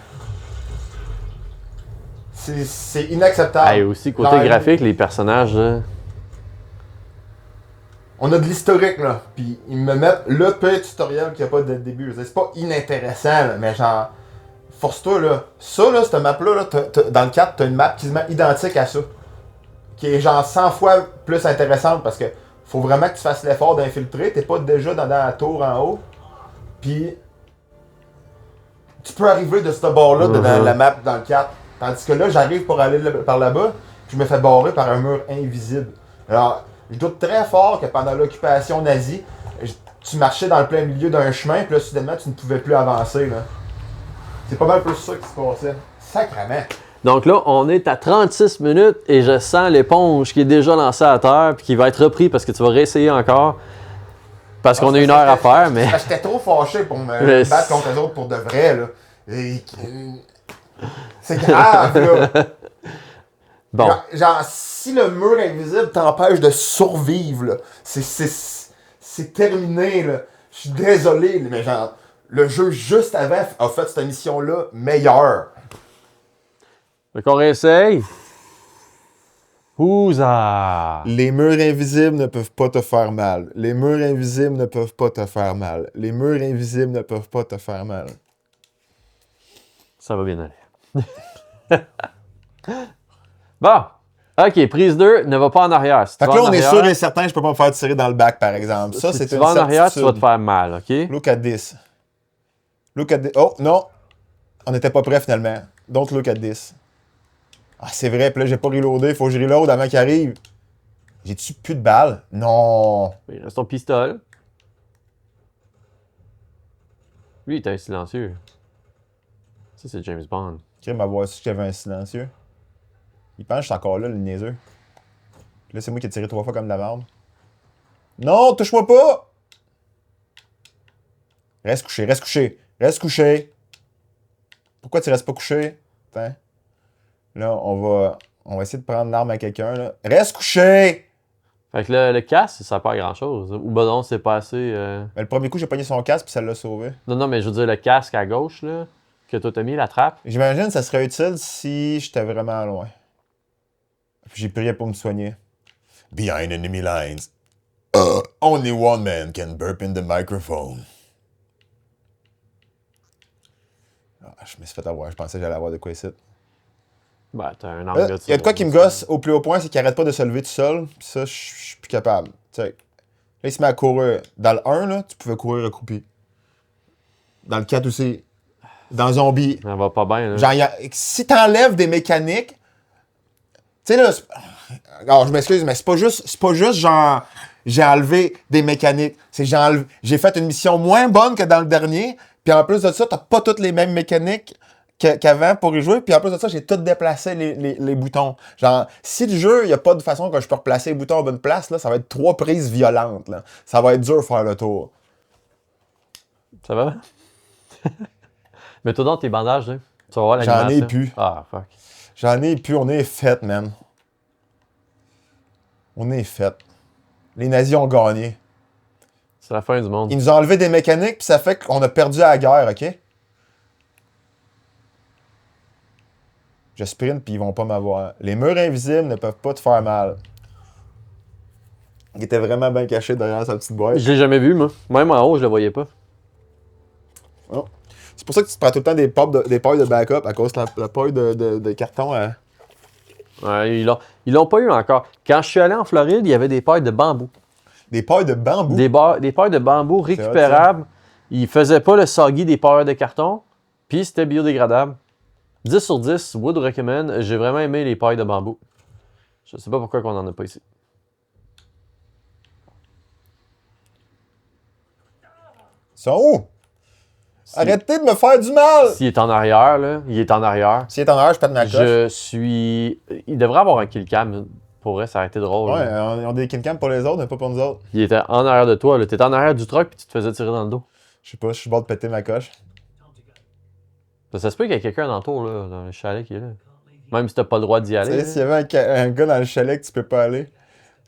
C'est inacceptable. Et aussi, côté Genre, graphique, les personnages, là. On a de l'historique, là. Puis ils me mettent le petit tutoriel qu'il n'y a pas dès le début. C'est pas inintéressant, là, mais genre. Force-toi, là. Ça, là, cette map-là, là, dans le 4, t'as une map quasiment identique à ça. Qui est genre 100 fois plus intéressante parce que faut vraiment que tu fasses l'effort d'infiltrer. T'es pas déjà dans la tour en haut. Puis. Tu peux arriver de ce bord-là dans la map dans le 4. Tandis que là, j'arrive pour aller par là-bas. Puis je me fais barrer par un mur invisible. Alors. Je doute très fort que pendant l'occupation nazie, tu marchais dans le plein milieu d'un chemin, puis là, soudainement, tu ne pouvais plus avancer. Là. C'est pas mal plus ça qui se passait. Sacrement. Donc là, on est à 36 minutes et je sens l'éponge qui est déjà lancée à terre puis qui va être repris parce que tu vas réessayer encore. Parce qu'on a une heure à faire, mais... J'étais trop fâché pour me battre contre les autres pour de vrai. Là. C'est grave, là. Bon. Genre, si le mur invisible t'empêche de survivre, là, c'est terminé, là. Je suis désolé, mais genre, le jeu juste avant a fait cette mission-là meilleure. Fait qu'on réessaye. Ouza! Les murs invisibles ne peuvent pas te faire mal. Les murs invisibles ne peuvent pas te faire mal. Les murs invisibles ne peuvent pas te faire mal. Ça va bien aller. Bon, ok, prise 2, ne va pas en arrière. Si fait que là, on est sûr et certain que je peux pas me faire tirer dans le bac, par exemple. Ça, si c'est tu une vas en arrière, tu certitude. vas te faire mal, ok? Look at this. Look at this. Oh, non! On n'était pas prêt, finalement. Don't look at this. Ah, c'est vrai, puis là, j'ai pas reloadé. Faut que je reload avant qu'il arrive. J'ai-tu plus de balles? Non! Il reste ton pistolet. Lui, il est un silencieux. Ça, c'est James Bond. Ok, m'a voir si j'avais un silencieux. Il pense que je suis encore là, le niaiseux. Puis là, c'est moi qui ai tiré 3 fois comme de la merde. Non, touche-moi pas! Reste couché, reste couché, reste couché. Pourquoi tu restes pas couché? Attends. Là, on va essayer de prendre l'arme à quelqu'un. Là. Reste couché! Fait que le casque, ça sert pas à grand chose. Ou ben non, c'est pas assez. Mais le premier coup, j'ai pogné son casque puis ça l'a sauvé. Non, mais je veux dire, le casque à gauche, là, que toi t'as mis, la trappe. J'imagine que ça serait utile si j'étais vraiment loin. Puis j'ai prié pour me soigner. Behind enemy lines. Only one man can burp in the microphone. Ah, je me suis fait avoir. Je pensais que j'allais avoir de quoi ici. Ben, t'as un angle de Il y a de quoi qui me gosse au plus haut point, c'est qu'il arrête pas de se lever tout seul. Puis ça, je suis plus capable. T'sais. Là, il se met à courir. Dans le 1, là, tu pouvais courir accroupi. Dans le 4 aussi. Dans Zombie. Ça va pas bien, là. Genre, si t'enlèves des mécaniques. Tu sais, là. Alors, je m'excuse, mais c'est pas juste genre. J'ai enlevé des mécaniques. C'est j'ai fait une mission moins bonne que dans le dernier. Puis en plus de ça, t'as pas toutes les mêmes mécaniques qu'avant pour y jouer. Puis en plus de ça, j'ai tout déplacé les boutons. Genre, si le jeu, il n'y a pas de façon que je peux replacer les boutons à bonne place, là, ça va être 3 prises violentes. Là. Ça va être dur de faire le tour. Ça va? Mets-toi dans tes bandages, là. Tu vas voir l'animation. J'en ai plus. Ah, fuck. J'en ai plus. On est fait, man. On est fait. Les nazis ont gagné. C'est la fin du monde. Ils nous ont enlevé des mécaniques, puis ça fait qu'on a perdu à la guerre, OK? Je sprint, puis ils vont pas m'avoir. Les murs invisibles ne peuvent pas te faire mal. Il était vraiment bien caché derrière sa petite boîte. Je l'ai jamais vu, moi. Même en haut, je le voyais pas. Oh. C'est pour ça que tu te prends tout le temps des pailles de backup à cause de la paille de carton. Ouais, ils l'ont pas eu encore. Quand je suis allé en Floride, il y avait des pailles de bambou. Des pailles de bambou? Des pailles de bambou récupérables. Ils faisaient pas le soggy des pailles de carton. Puis c'était biodégradable. 10 sur 10, would recommend. J'ai vraiment aimé les pailles de bambou. Je sais pas pourquoi on en a pas ici. Ils sont où? Arrêtez de me faire du mal! S'il est en arrière, là, il est en arrière. S'il est en arrière, je pète ma coche. Il devrait avoir un kill cam. Pour vrai, ça aurait été drôle. Ouais, on a des killcams pour les autres, mais pas pour nous autres. Il était en arrière de toi. T'étais en arrière du truck puis tu te faisais tirer dans le dos. Je sais pas, je suis bord de péter ma coche. Ça se peut qu'il y ait quelqu'un dans le tour, là, dans le chalet qui est là. Même si t'as pas le droit d'y aller. Tu sais, s'il y avait un gars dans le chalet que tu peux pas aller,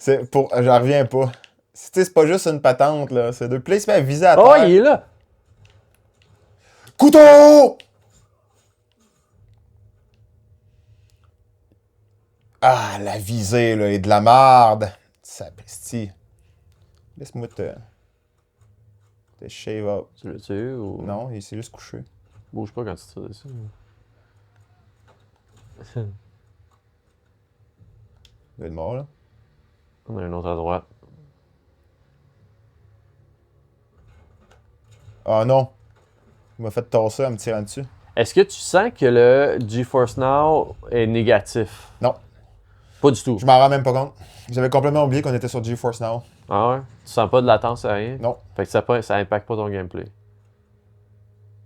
j'en reviens pas. C'est pas juste une patente, là. C'est deux placements à viser à Oh, terre. il est là! Couteau! Ah, la visée, là, est de la marde. Sapristi. Laisse-moi te shave up. Tu l'as tué ou. Non, il s'est juste couché. Bouge pas quand tu tires dessus. Il est mort, là. On a un autre à droite. Ah non. Il m'a fait tasser en me tirant dessus. Est-ce que tu sens que le GeForce Now est négatif? Non. Pas du tout. Je m'en rends même pas compte. J'avais complètement oublié qu'on était sur GeForce Now. Ah ouais? Tu sens pas de latence à rien? Non. Fait que ça impacte pas ton gameplay.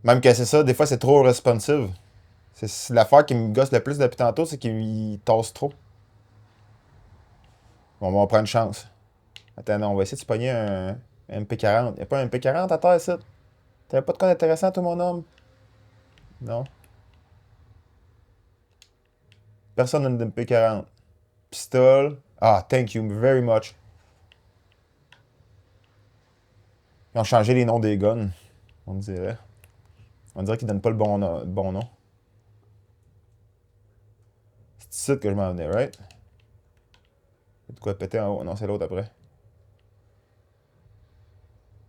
Même que c'est ça, des fois c'est trop responsive. C'est l'affaire qui me gosse le plus depuis tantôt, c'est qu'il tasse trop. Bon, on va prendre une chance. Attends, non, on va essayer de se pogner un MP40. Y'a pas un MP40 à terre, ça? T'avais pas de quoi d'intéressant, toi, mon homme? Non. Personne n'a de MP40. Pistole. Ah, thank you very much. Ils ont changé les noms des guns, on dirait. On dirait qu'ils donnent pas le bon nom. C'est ici que je m'en venais, right? Il y a de quoi péter en haut. Non, c'est l'autre après.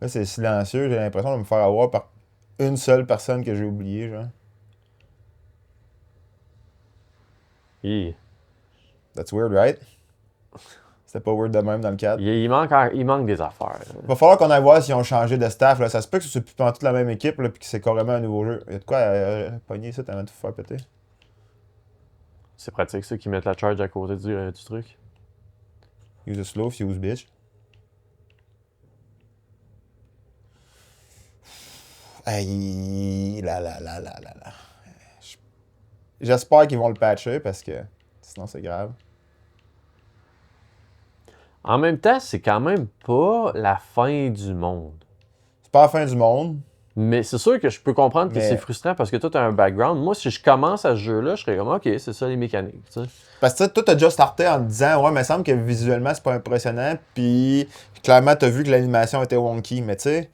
Là, c'est silencieux. J'ai l'impression de me faire avoir par une seule personne que j'ai oubliée, genre. Yeah. That's weird, right? C'était pas weird de même dans le cadre. Il manque des affaires. Il va falloir qu'on aille voir s'ils ont changé de staff. Là. Ça se peut que ce soit plus toute la même équipe là, puis que c'est carrément un nouveau jeu. Il y a de quoi pogner ça avant de te faire péter. C'est pratique, ça, qu'ils mettent la charge à côté du truc. Use a slow, use bitch. Aïe, là. J'espère qu'ils vont le patcher parce que sinon c'est grave. En même temps, c'est quand même pas la fin du monde. C'est pas la fin du monde. Mais c'est sûr que je peux comprendre que Mais- c'est frustrant parce que toi, tu as un background. Moi, si je commence à ce jeu-là, je serais comme, OK, c'est ça les mécaniques. Tu sais. Parce que toi, t'as déjà starté en te disant, ouais, mais il me semble que visuellement, c'est pas impressionnant. Puis, clairement, t'as vu que l'animation était wonky. Mais tu sais,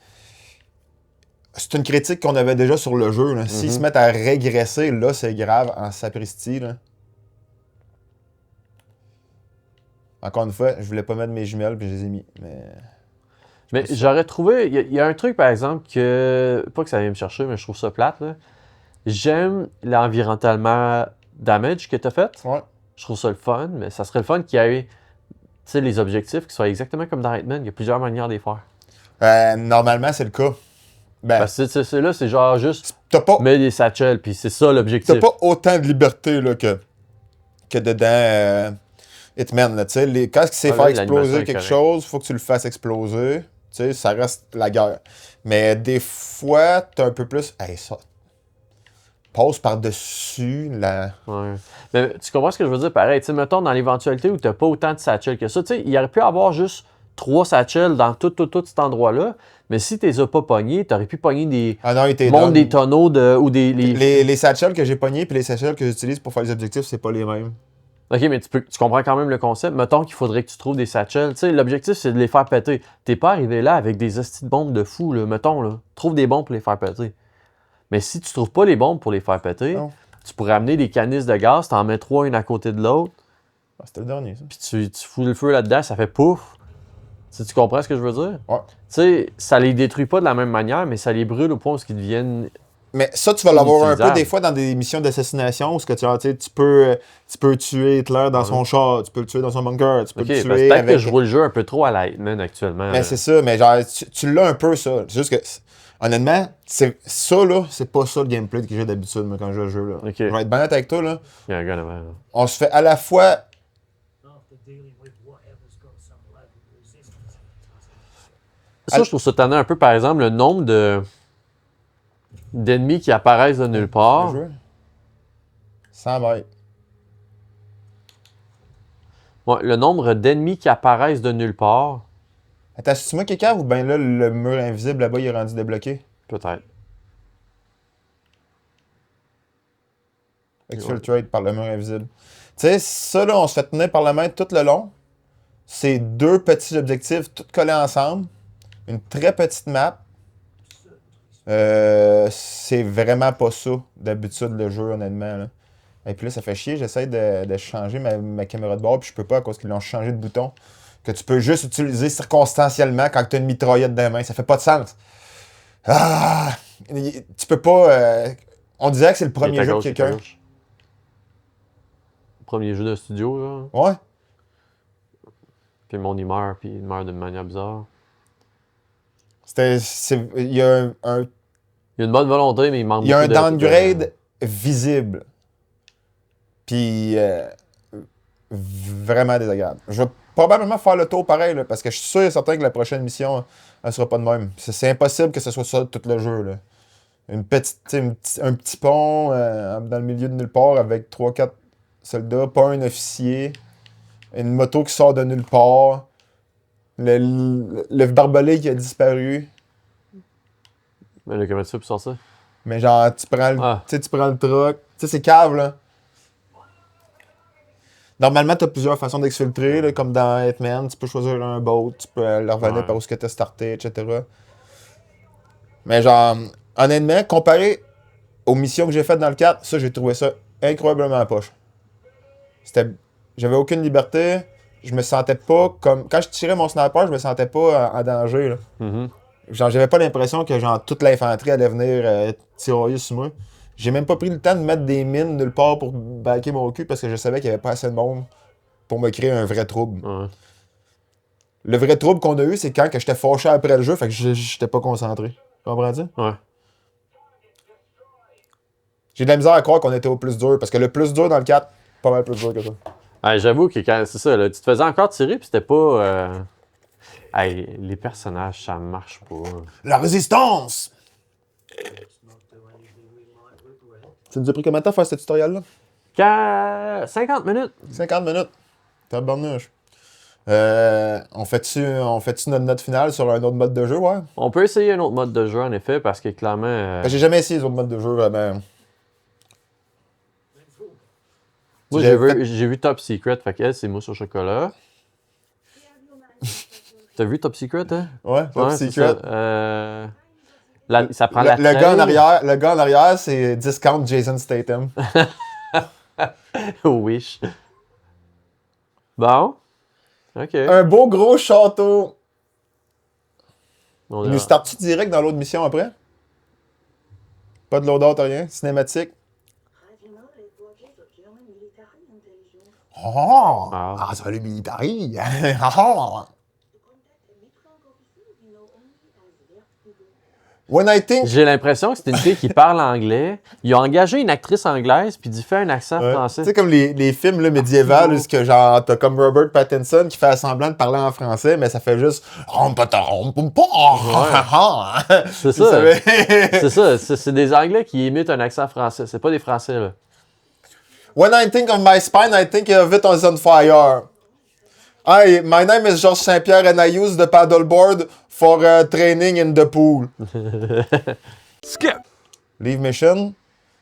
c'est une critique qu'on avait déjà sur le jeu. Là. S'ils se mettent à régresser, là, c'est grave en sapristi. Là. Encore une fois, je voulais pas mettre mes jumelles, puis je les ai mis. Mais j'aurais trouvé. Il y a un truc, par exemple, que. Pas que ça vient me chercher, mais je trouve ça plate. Là. J'aime l'environnement damage que tu as fait. Ouais. Je trouve ça le fun, mais ça serait le fun qu'il y ait les objectifs qui soient exactement comme dans Hitman. Il y a plusieurs manières de les faire. Normalement, c'est le cas. Ben, Parce que là, c'est genre juste t'as pas, mettre des satchels, puis c'est ça l'objectif. t'as pas autant de liberté là, que dedans Hitman. Là, tu sais, quand il sait Ah, faire là, exploser l'animation est quelque correcte. chose, faut que tu le fasses exploser. Tu sais, ça reste la guerre. Mais des fois, t'as un peu plus. Hey, ça. Passe par-dessus la. Ouais. Mais tu comprends ce que je veux dire? Pareil, tu sais, mettons dans l'éventualité où tu n'as pas autant de satchels que ça, tu sais, il aurait pu avoir juste 3 satchels dans tout cet endroit-là, mais si tu les as pas pognés, tu aurais pu pogner des Ah non, il était montes des tonneaux ou des. Les satchels que j'ai pognés puis les satchels que j'utilise pour faire les objectifs, c'est pas les mêmes. Ok, mais tu comprends quand même le concept. Mettons qu'il faudrait que tu trouves des satchels. Tu sais, l'objectif, c'est de les faire péter. T'es pas arrivé là avec des hosties de bombes de fou, là. Mettons, là. Trouve des bombes pour les faire péter. Mais si tu trouves pas les bombes pour les faire péter, Non. tu pourrais amener des canisses de gaz, t'en mets 3 une à côté de l'autre, Ah, c'était le dernier, ça. puis tu fous le feu là-dedans, ça fait pouf. Tu comprends ce que je veux dire? Ouais. Tu sais, ça les détruit pas de la même manière, mais ça les brûle au point où ils deviennent. Mais ça, tu vas l'avoir un peu Inutilisable. des fois dans des missions d'assassination où ce que tu peux tuer Hitler dans son char, tu peux le tuer dans son bunker, tu peux Ok, le parce que tuer peut-être que avec. je roule le jeu un peu trop à la Hitman actuellement. Mais là. c'est ça, mais genre, tu l'as un peu ça. C'est juste que, honnêtement, ça là, c'est pas ça le gameplay que j'ai d'habitude moi, quand je joue au jeu. Là. Ok. Je vais être bien honnête avec toi, là. Il y a un gars là-bas. là. On se fait à la fois. After dealing with whatever's got some level of resistance. Ça, je trouve ça tannant un peu, par exemple, le nombre d'ennemis qui apparaissent de nulle part. Le jeu. 100 mètres. Ouais, le nombre d'ennemis qui apparaissent de nulle part, Attends, c'est-tu moi qui cave ou bien là, le mur invisible là-bas, il est rendu débloqué? peut-être. Exfiltrate par le mur invisible. Tu sais, ça là, on se fait tenir par la main tout le long. c'est 2 petits objectifs, tous collés ensemble. Une très petite map. C'est vraiment pas ça, d'habitude, le jeu, honnêtement. Là. Et puis là, ça fait chier. J'essaie de changer ma caméra de bord, puis je peux pas à cause qu'ils l'ont changé de bouton. Que tu peux juste utiliser circonstanciellement quand tu as une mitraillette dans la main. Ça fait pas de sens. Ah! Tu peux pas... on dirait que c'est le premier jeu de quelqu'un. Premier jeu de studio, là. Ouais. Puis le monde, il meurt, puis il meurt d'une manière bizarre. Il y a un Il y a une bonne volonté, mais il manque il y a un beaucoup downgrade visible. Puis vraiment désagréable. Je vais probablement faire le tour pareil, là, parce que je suis sûr et certain que la prochaine mission, elle sera pas de même. C'est impossible que ce soit ça tout le jeu. Là. Un petit pont dans le milieu de nulle part avec 3-4 soldats, pas un officier, une moto qui sort de nulle part, le barbelé qui a disparu. Mais là, comment tu fais pour sortir? Mais genre, tu prends le truck. Tu sais, c'est cave, là. Normalement, tu as plusieurs façons d'exfiltrer, là, comme dans Hitman. Tu peux choisir un boat, tu peux leur revenir par où tu as starté, etc. Mais genre, honnêtement, comparé aux missions que j'ai faites dans le 4, ça, j'ai trouvé ça incroyablement poche. J'avais aucune liberté. Je me sentais pas comme... Quand je tirais mon sniper, je me sentais pas en danger, là. Mm-hmm. Genre, j'avais pas l'impression que genre toute l'infanterie allait venir tirailler sur moi. J'ai même pas pris le temps de mettre des mines nulle part pour backer mon cul parce que je savais qu'il y avait pas assez de monde pour me créer un vrai trouble. Ouais. Le vrai trouble qu'on a eu, c'est quand que j'étais fâché après le jeu, fait que j'étais pas concentré. Comprends-tu? Ouais. J'ai de la misère à croire qu'on était au plus dur parce que le plus dur dans le 4, pas mal plus dur que ça. Ouais, j'avoue que c'est ça, là, tu te faisais encore tirer, puis c'était pas... Hey, les personnages, ça marche pas. La résistance! Ça nous a pris combien de temps à faire ce tutoriel-là? 50 minutes. 50 minutes. Tabarnouche. On fait-tu notre note finale sur un autre mode de jeu, ouais? On peut essayer un autre mode de jeu, en effet, parce que clairement... J'ai jamais essayé les autres modes de jeu, vraiment. Moi, j'ai vu Top Secret, fait qu'elle, c'est mousse au chocolat. T'as vu Top Secret, hein? Ouais, Top Secret. Ça prend la le gars en arrière, c'est Discount Jason Statham. Wish. Bon. OK. Un beau gros château. On Nous start-tu direct dans l'autre mission après? Pas de loadout, rien. Cinématique. Oh! Ah, ça va le military! When I think... J'ai l'impression que c'est une fille qui parle anglais. Ils ont engagé une actrice anglaise puis il fait un accent français. Tu sais, comme les films là, médiévaux, où que genre, t'as comme Robert Pattinson qui fait semblant de parler en français, mais ça fait juste. C'est ça. C'est ça. C'est des Anglais qui imitent un accent français. C'est pas des Français, là. When I think of my spine, I think of it on fire. Hi, my name is Georges Saint-Pierre and I use the paddleboard for training in the pool. Skip! Leave mission.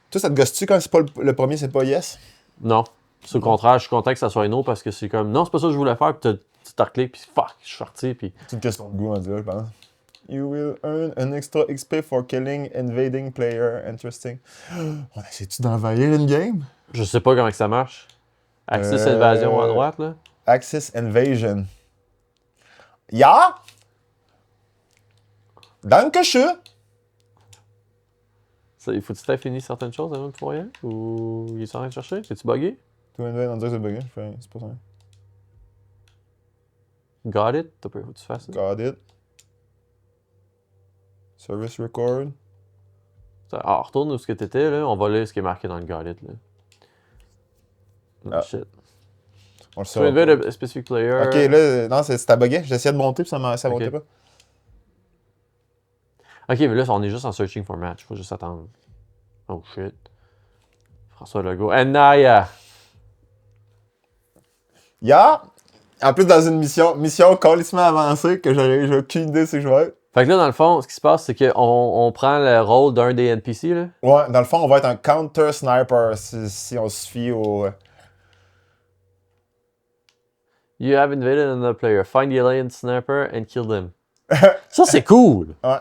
Toi, ça te gosse-tu quand c'est pas le premier, c'est pas yes? Non. C'est au contraire, je suis content que ça soit un no parce que c'est comme, non, c'est pas ça que je voulais faire, puis tu te recliques, puis fuck, je suis sorti, puis... C'est une question de goût, on dirait, je pense. You will earn an extra XP for killing invading player. Interesting. On essaie-tu d'envahir une game? Je sais pas comment que ça marche. Axis invasion à droite, là. Axis Invasion. Ja? Dankeschön. Il faut que tu aies fini certaines choses avant de pouvoir y aller? Ou il est en train de chercher? C'est-tu buggé? To invade, on dirait que c'est bugué. C'est pas ça. Got it? T'as pas, faut que tu fasses ça. Got it. Service record. Alors, retourne où ce que t'étais, là. On va lire ce qui est marqué dans le Got it, là. Ah. Shit. On le To saura. invade a specific player. Ok, là, non, c'était bugué. J'essayais de monter puis ça montait pas. Ok, mais là, on est juste en searching for match. Faut juste attendre. Oh shit. François Legault. Anaya! Ja! En plus, dans une mission calissement avancée que j'ai aucune idée c'est que je vais être. Fait que là, dans le fond, ce qui se passe, c'est qu'on prend le rôle d'un des NPC, là. Ouais, dans le fond, on va être un counter sniper si on se fie au. You have invaded another player. Find the alien sniper and kill them. Ça, c'est cool. Ouais.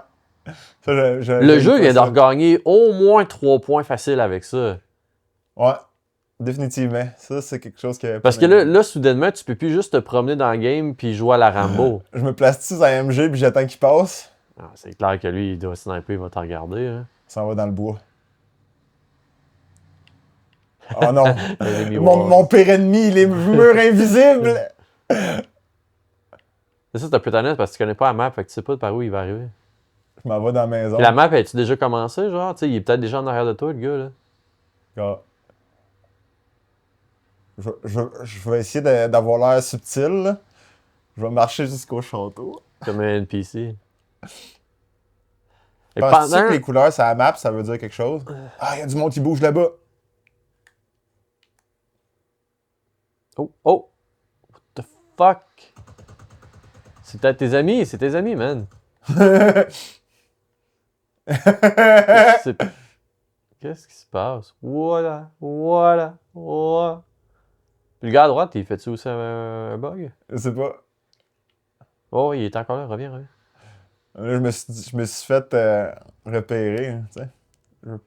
Ça, Le jeu vient de regagner au moins 3 points faciles avec ça. Ouais. Définitivement. Ça, c'est quelque chose que... Parce que là, soudainement, tu peux plus juste te promener dans le game puis jouer à la Rambo. Je me place-tu dans MG puis j'attends qu'il passe? Ah, c'est clair que lui, il doit sniper, il va te regarder. Hein. Ça va dans le bois. Oh non! Enemy mon pire ennemi, les murs invisibles! C'est ça, c'est un peu tannant parce que tu connais pas la map, fait que tu sais pas par où il va arriver. Je m'en vais dans la maison. Puis la map, as-tu déjà commencé, genre? Tu sais, il est peut-être déjà en arrière de toi, le gars, là. Ah. Je vais essayer d'avoir l'air subtil, là. Je vais marcher jusqu'au château. Comme un NPC. Et Penses-tu que les couleurs sur la map, ça veut dire quelque chose? Ah, il y a du monde qui bouge là-bas. Oh! What the fuck? C'est peut-être tes amis, man. Qu'est-ce qui se passe? Voilà. Puis le gars à droite, il fait-tu aussi un bug? Je sais pas. Oh, il est encore là, reviens. Là, je me suis fait repérer, hein, tu sais. Je veux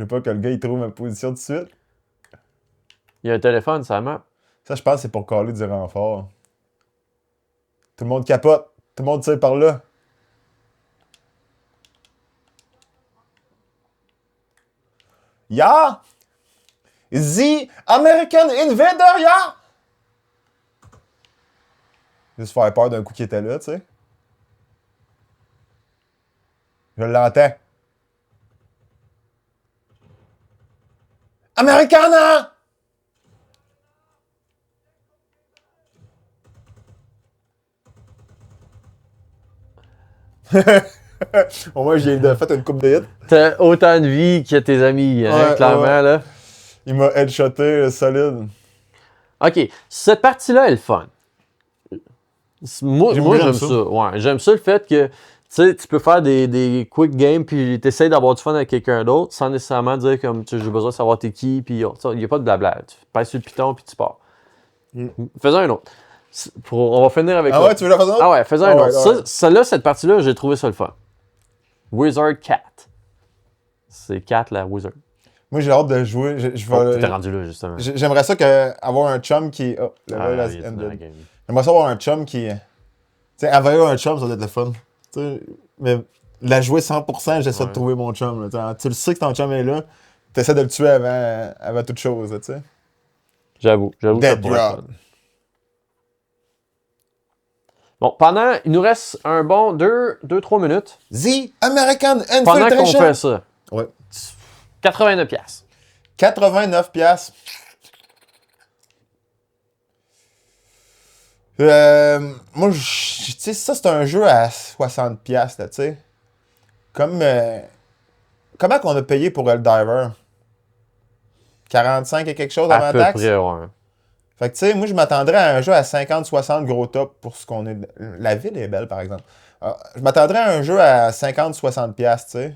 pas que le gars il trouve ma position tout de suite. Il y a un téléphone, ça map. Ça, je pense que c'est pour caler du renfort. Tout le monde capote. Tout le monde tire par là. Ya! The American Invader, ya! Juste faire peur d'un coup qui était là, tu sais. Je l'entends. Americana! Au moins, j'ai fait une coupe de hits. T'as autant de vie que tes amis, hein, Ouais, clairement, ouais. là. Il m'a headshoté solide. OK, cette partie-là est le fun. Moi j'aime ça. ça. Ouais, j'aime ça le fait que tu sais, tu peux faire des quick games puis t'essayes d'avoir du fun avec quelqu'un d'autre sans nécessairement dire comme j'ai besoin de savoir t'es qui puis il n'y a pas de blabla. Tu passes sur le piton puis tu pars. Faisons un autre. On va finir avec Ah ouais, tu veux la faire ça? Ah ouais, faisons un ouais, autre. ouais. Celle-là, cette partie-là, j'ai trouvé ça le fun. Wizard Cat. C'est Cat la Wizard. Moi, j'ai hâte de jouer. T'es rendu là, justement. J'aimerais ça avoir un chum qui. Oh, level has il est dans ended. la game. J'aimerais ça avoir un chum qui. Tu sais, avoir un chum, ça doit être le fun. Tu sais, mais la jouer 100%, j'essaie de trouver mon chum. Là. Tu le sais que ton chum est là, tu essaies de le tuer avant toute chose. Tu sais. J'avoue que ça Dead pourrait être drop. fun. Bon, il nous reste un bon 2-3 minutes. The American Infiltration. Pendant qu'on fait ça. Ouais. 89$. 89$. Moi, tu sais, ça, c'est un jeu à 60$, là, tu sais. Comme. Comment qu'on a payé pour Helldiver? 45 et quelque chose avant À peu taxe? près, ouais. Fait que, tu sais, moi, je m'attendrais à un jeu à 50-60 gros top pour ce qu'on est. La ville est belle, par exemple. Je m'attendrais à un jeu à 50-60$, tu sais.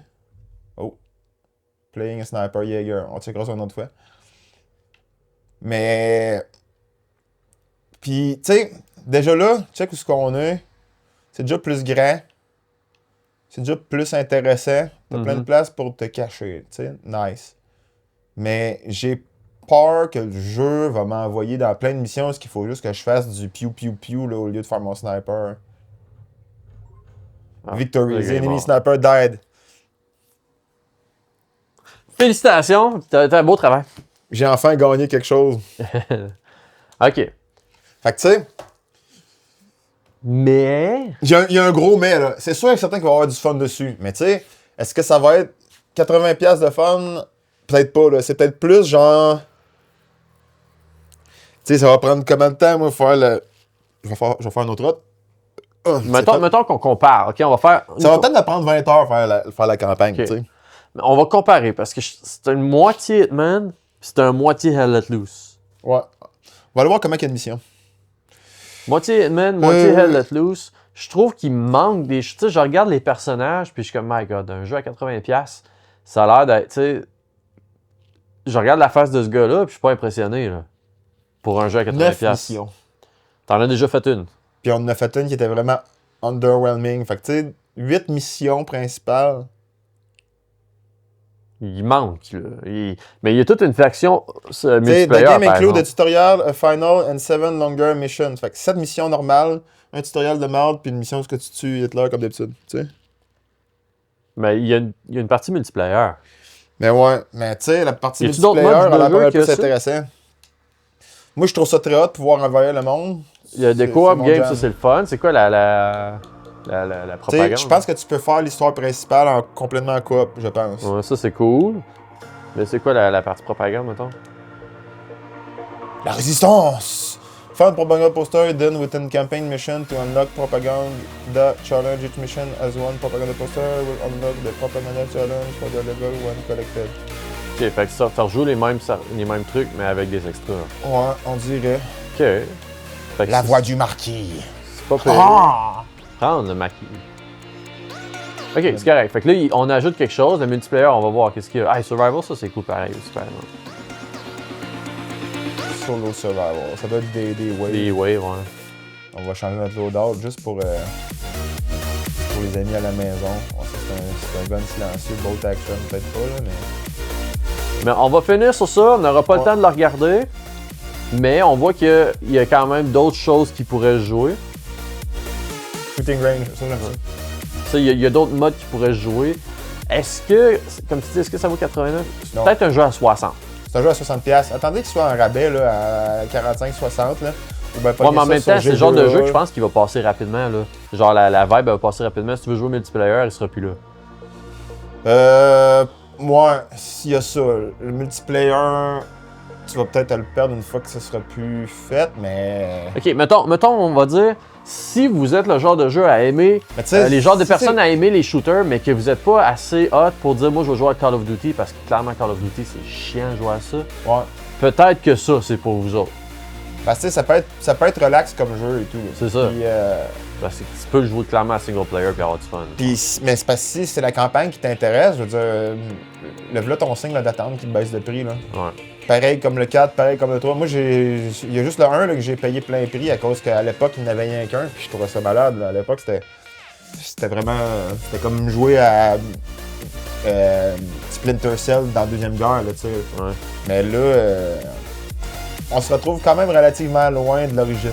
Oh. Playing a Sniper Jaeger. On checkera ça une autre fois. Mais. Puis, tu sais, déjà là, check où ce qu'on est. C'est déjà plus grand. C'est déjà plus intéressant. T'as plein de place pour te cacher, tu sais. Nice. Mais j'ai peur que le jeu va m'envoyer dans plein de missions parce qu'il faut juste que je fasse du piou là, au lieu de faire mon sniper. Victory. The enemy sniper died. Félicitations, t'as un beau travail. J'ai enfin gagné quelque chose. OK. Fait que tu sais, Mais... il y a un gros mais là. C'est sûr et certain qu'il va y avoir du fun dessus. Mais tu sais, est-ce que ça va être 80$ de fun? Peut-être pas, là. C'est peut-être plus genre. Tu sais, ça va prendre combien de temps, moi, faire le. Je vais faire une autre route. Oh, Mettons qu'on compare, OK? On va faire... ça va peut-être me prendre 20 heures faire la campagne, OK. tu sais. On va comparer, parce que c'est une moitié Hitman, c'est un moitié Hell Let Loose. Ouais. On va aller voir comment il y a une mission. Moitié Hitman, moitié Hell Let Loose. Je trouve qu'il manque des... Tu sais, je regarde les personnages, puis je suis comme, my God, un jeu à 80$, ça a l'air d'être, tu sais... Je regarde la face de ce gars-là, puis je suis pas impressionné, là. Pour un jeu à 9 80$. missions. T'en as déjà fait une. Puis on en a fait une qui était vraiment underwhelming. Fait que tu sais, 8 missions principales. Il manque, là. Mais il y a toute une faction Tu sais, the multiplayer, game par include a exemple. tutorial, a final and 7 longer missions. Fait que 7 missions normales, un tutoriel de merde, puis une mission où tu tues Hitler comme d'habitude. Tu sais. Mais il y a une partie multiplayer. Mais ouais, mais tu sais, la partie Y a-tu d'autres multiplayer, modes de elle a jeu pas que plus ça? intéressant. Moi, je trouve ça très hot de pouvoir envahir le monde. Il y a des C'est co-op mon games, jam. ça c'est le fun. C'est quoi la Tu sais, propagande? je pense que tu peux faire l'histoire principale en complètement coop, je pense. Ouais, ça c'est cool. Mais c'est quoi la partie propagande, mettons? La résistance! Found propaganda poster done within campaign mission to unlock propaganda challenge. Each mission as one propaganda poster will unlock the propaganda challenge for the level when collected. Ok, fait que ça rejoues les mêmes trucs, mais avec des extras. Ouais, on dirait. Ok. Fait que La c'est- voix du marquis. C'est pas pire. Ah! Prendre le maquis. Ok, c'est correct. Fait que là, on ajoute quelque chose. Le multiplayer, on va voir qu'est-ce qu'il y a. Ah, Survival, ça c'est cool pareil aussi, par exemple. Solo survival. Ça doit être des waves. Les waves, ouais. On va changer notre loadout juste pour les amis à la maison. Ouais, ça, c'est un gun silencieux, bolt action, peut-être pas, là, mais. Mais on va finir sur ça. On n'aura pas le Ouais. temps de le regarder. Mais on voit qu'il y a quand même d'autres choses qui pourraient se jouer. Shooting range, ça j'aime ça. Ça, il y a d'autres modes qui pourraient se jouer. Est-ce que, comme tu dis, est-ce que ça vaut 89? Non. Peut-être un jeu à 60. C'est un jeu à 60$. Attendez qu'il soit en rabais là, à 45-60$. Là. Ou ben, Ouais, pognez mais en ça même sur temps, c'est le genre de GBA, jeu que je pense qu'il va passer rapidement. Là. Genre, la vibe elle va passer rapidement. Si tu veux jouer au multiplayer, il sera plus là. Moi, s'il y a ça, le multiplayer, tu vas peut-être le perdre une fois que ça sera plus fait, mais. Ok, mettons, on va dire, si vous êtes le genre de jeu à aimer, Mais tu sais, les genres de si personnes à aimer les shooters, mais que vous n'êtes pas assez hot pour dire, moi, je vais jouer à Call of Duty, parce que clairement, Call of Duty, c'est chiant de jouer à ça. Ouais. Peut-être que ça, c'est pour vous autres. Parce que tu sais, ça peut être relax comme jeu et tout. là. C'est ça. Puis, Parce que tu peux jouer clairement à single player et avoir du fun. mais c'est parce que si c'est la campagne qui t'intéresse, je veux dire, lève-là ton signe là, d'attente qui te baisse de prix. Là. Ouais. Pareil comme le 4, pareil comme le 3. Moi, il y a juste le 1 là, que j'ai payé plein prix à cause qu'à l'époque, il n'y en avait rien qu'un. Puis je trouvais ça malade. Là. À l'époque, c'était vraiment. C'était comme jouer à Splinter Cell dans la Deuxième Guerre. Là, tu sais. Ouais. Mais là, on se retrouve quand même relativement loin de l'origine.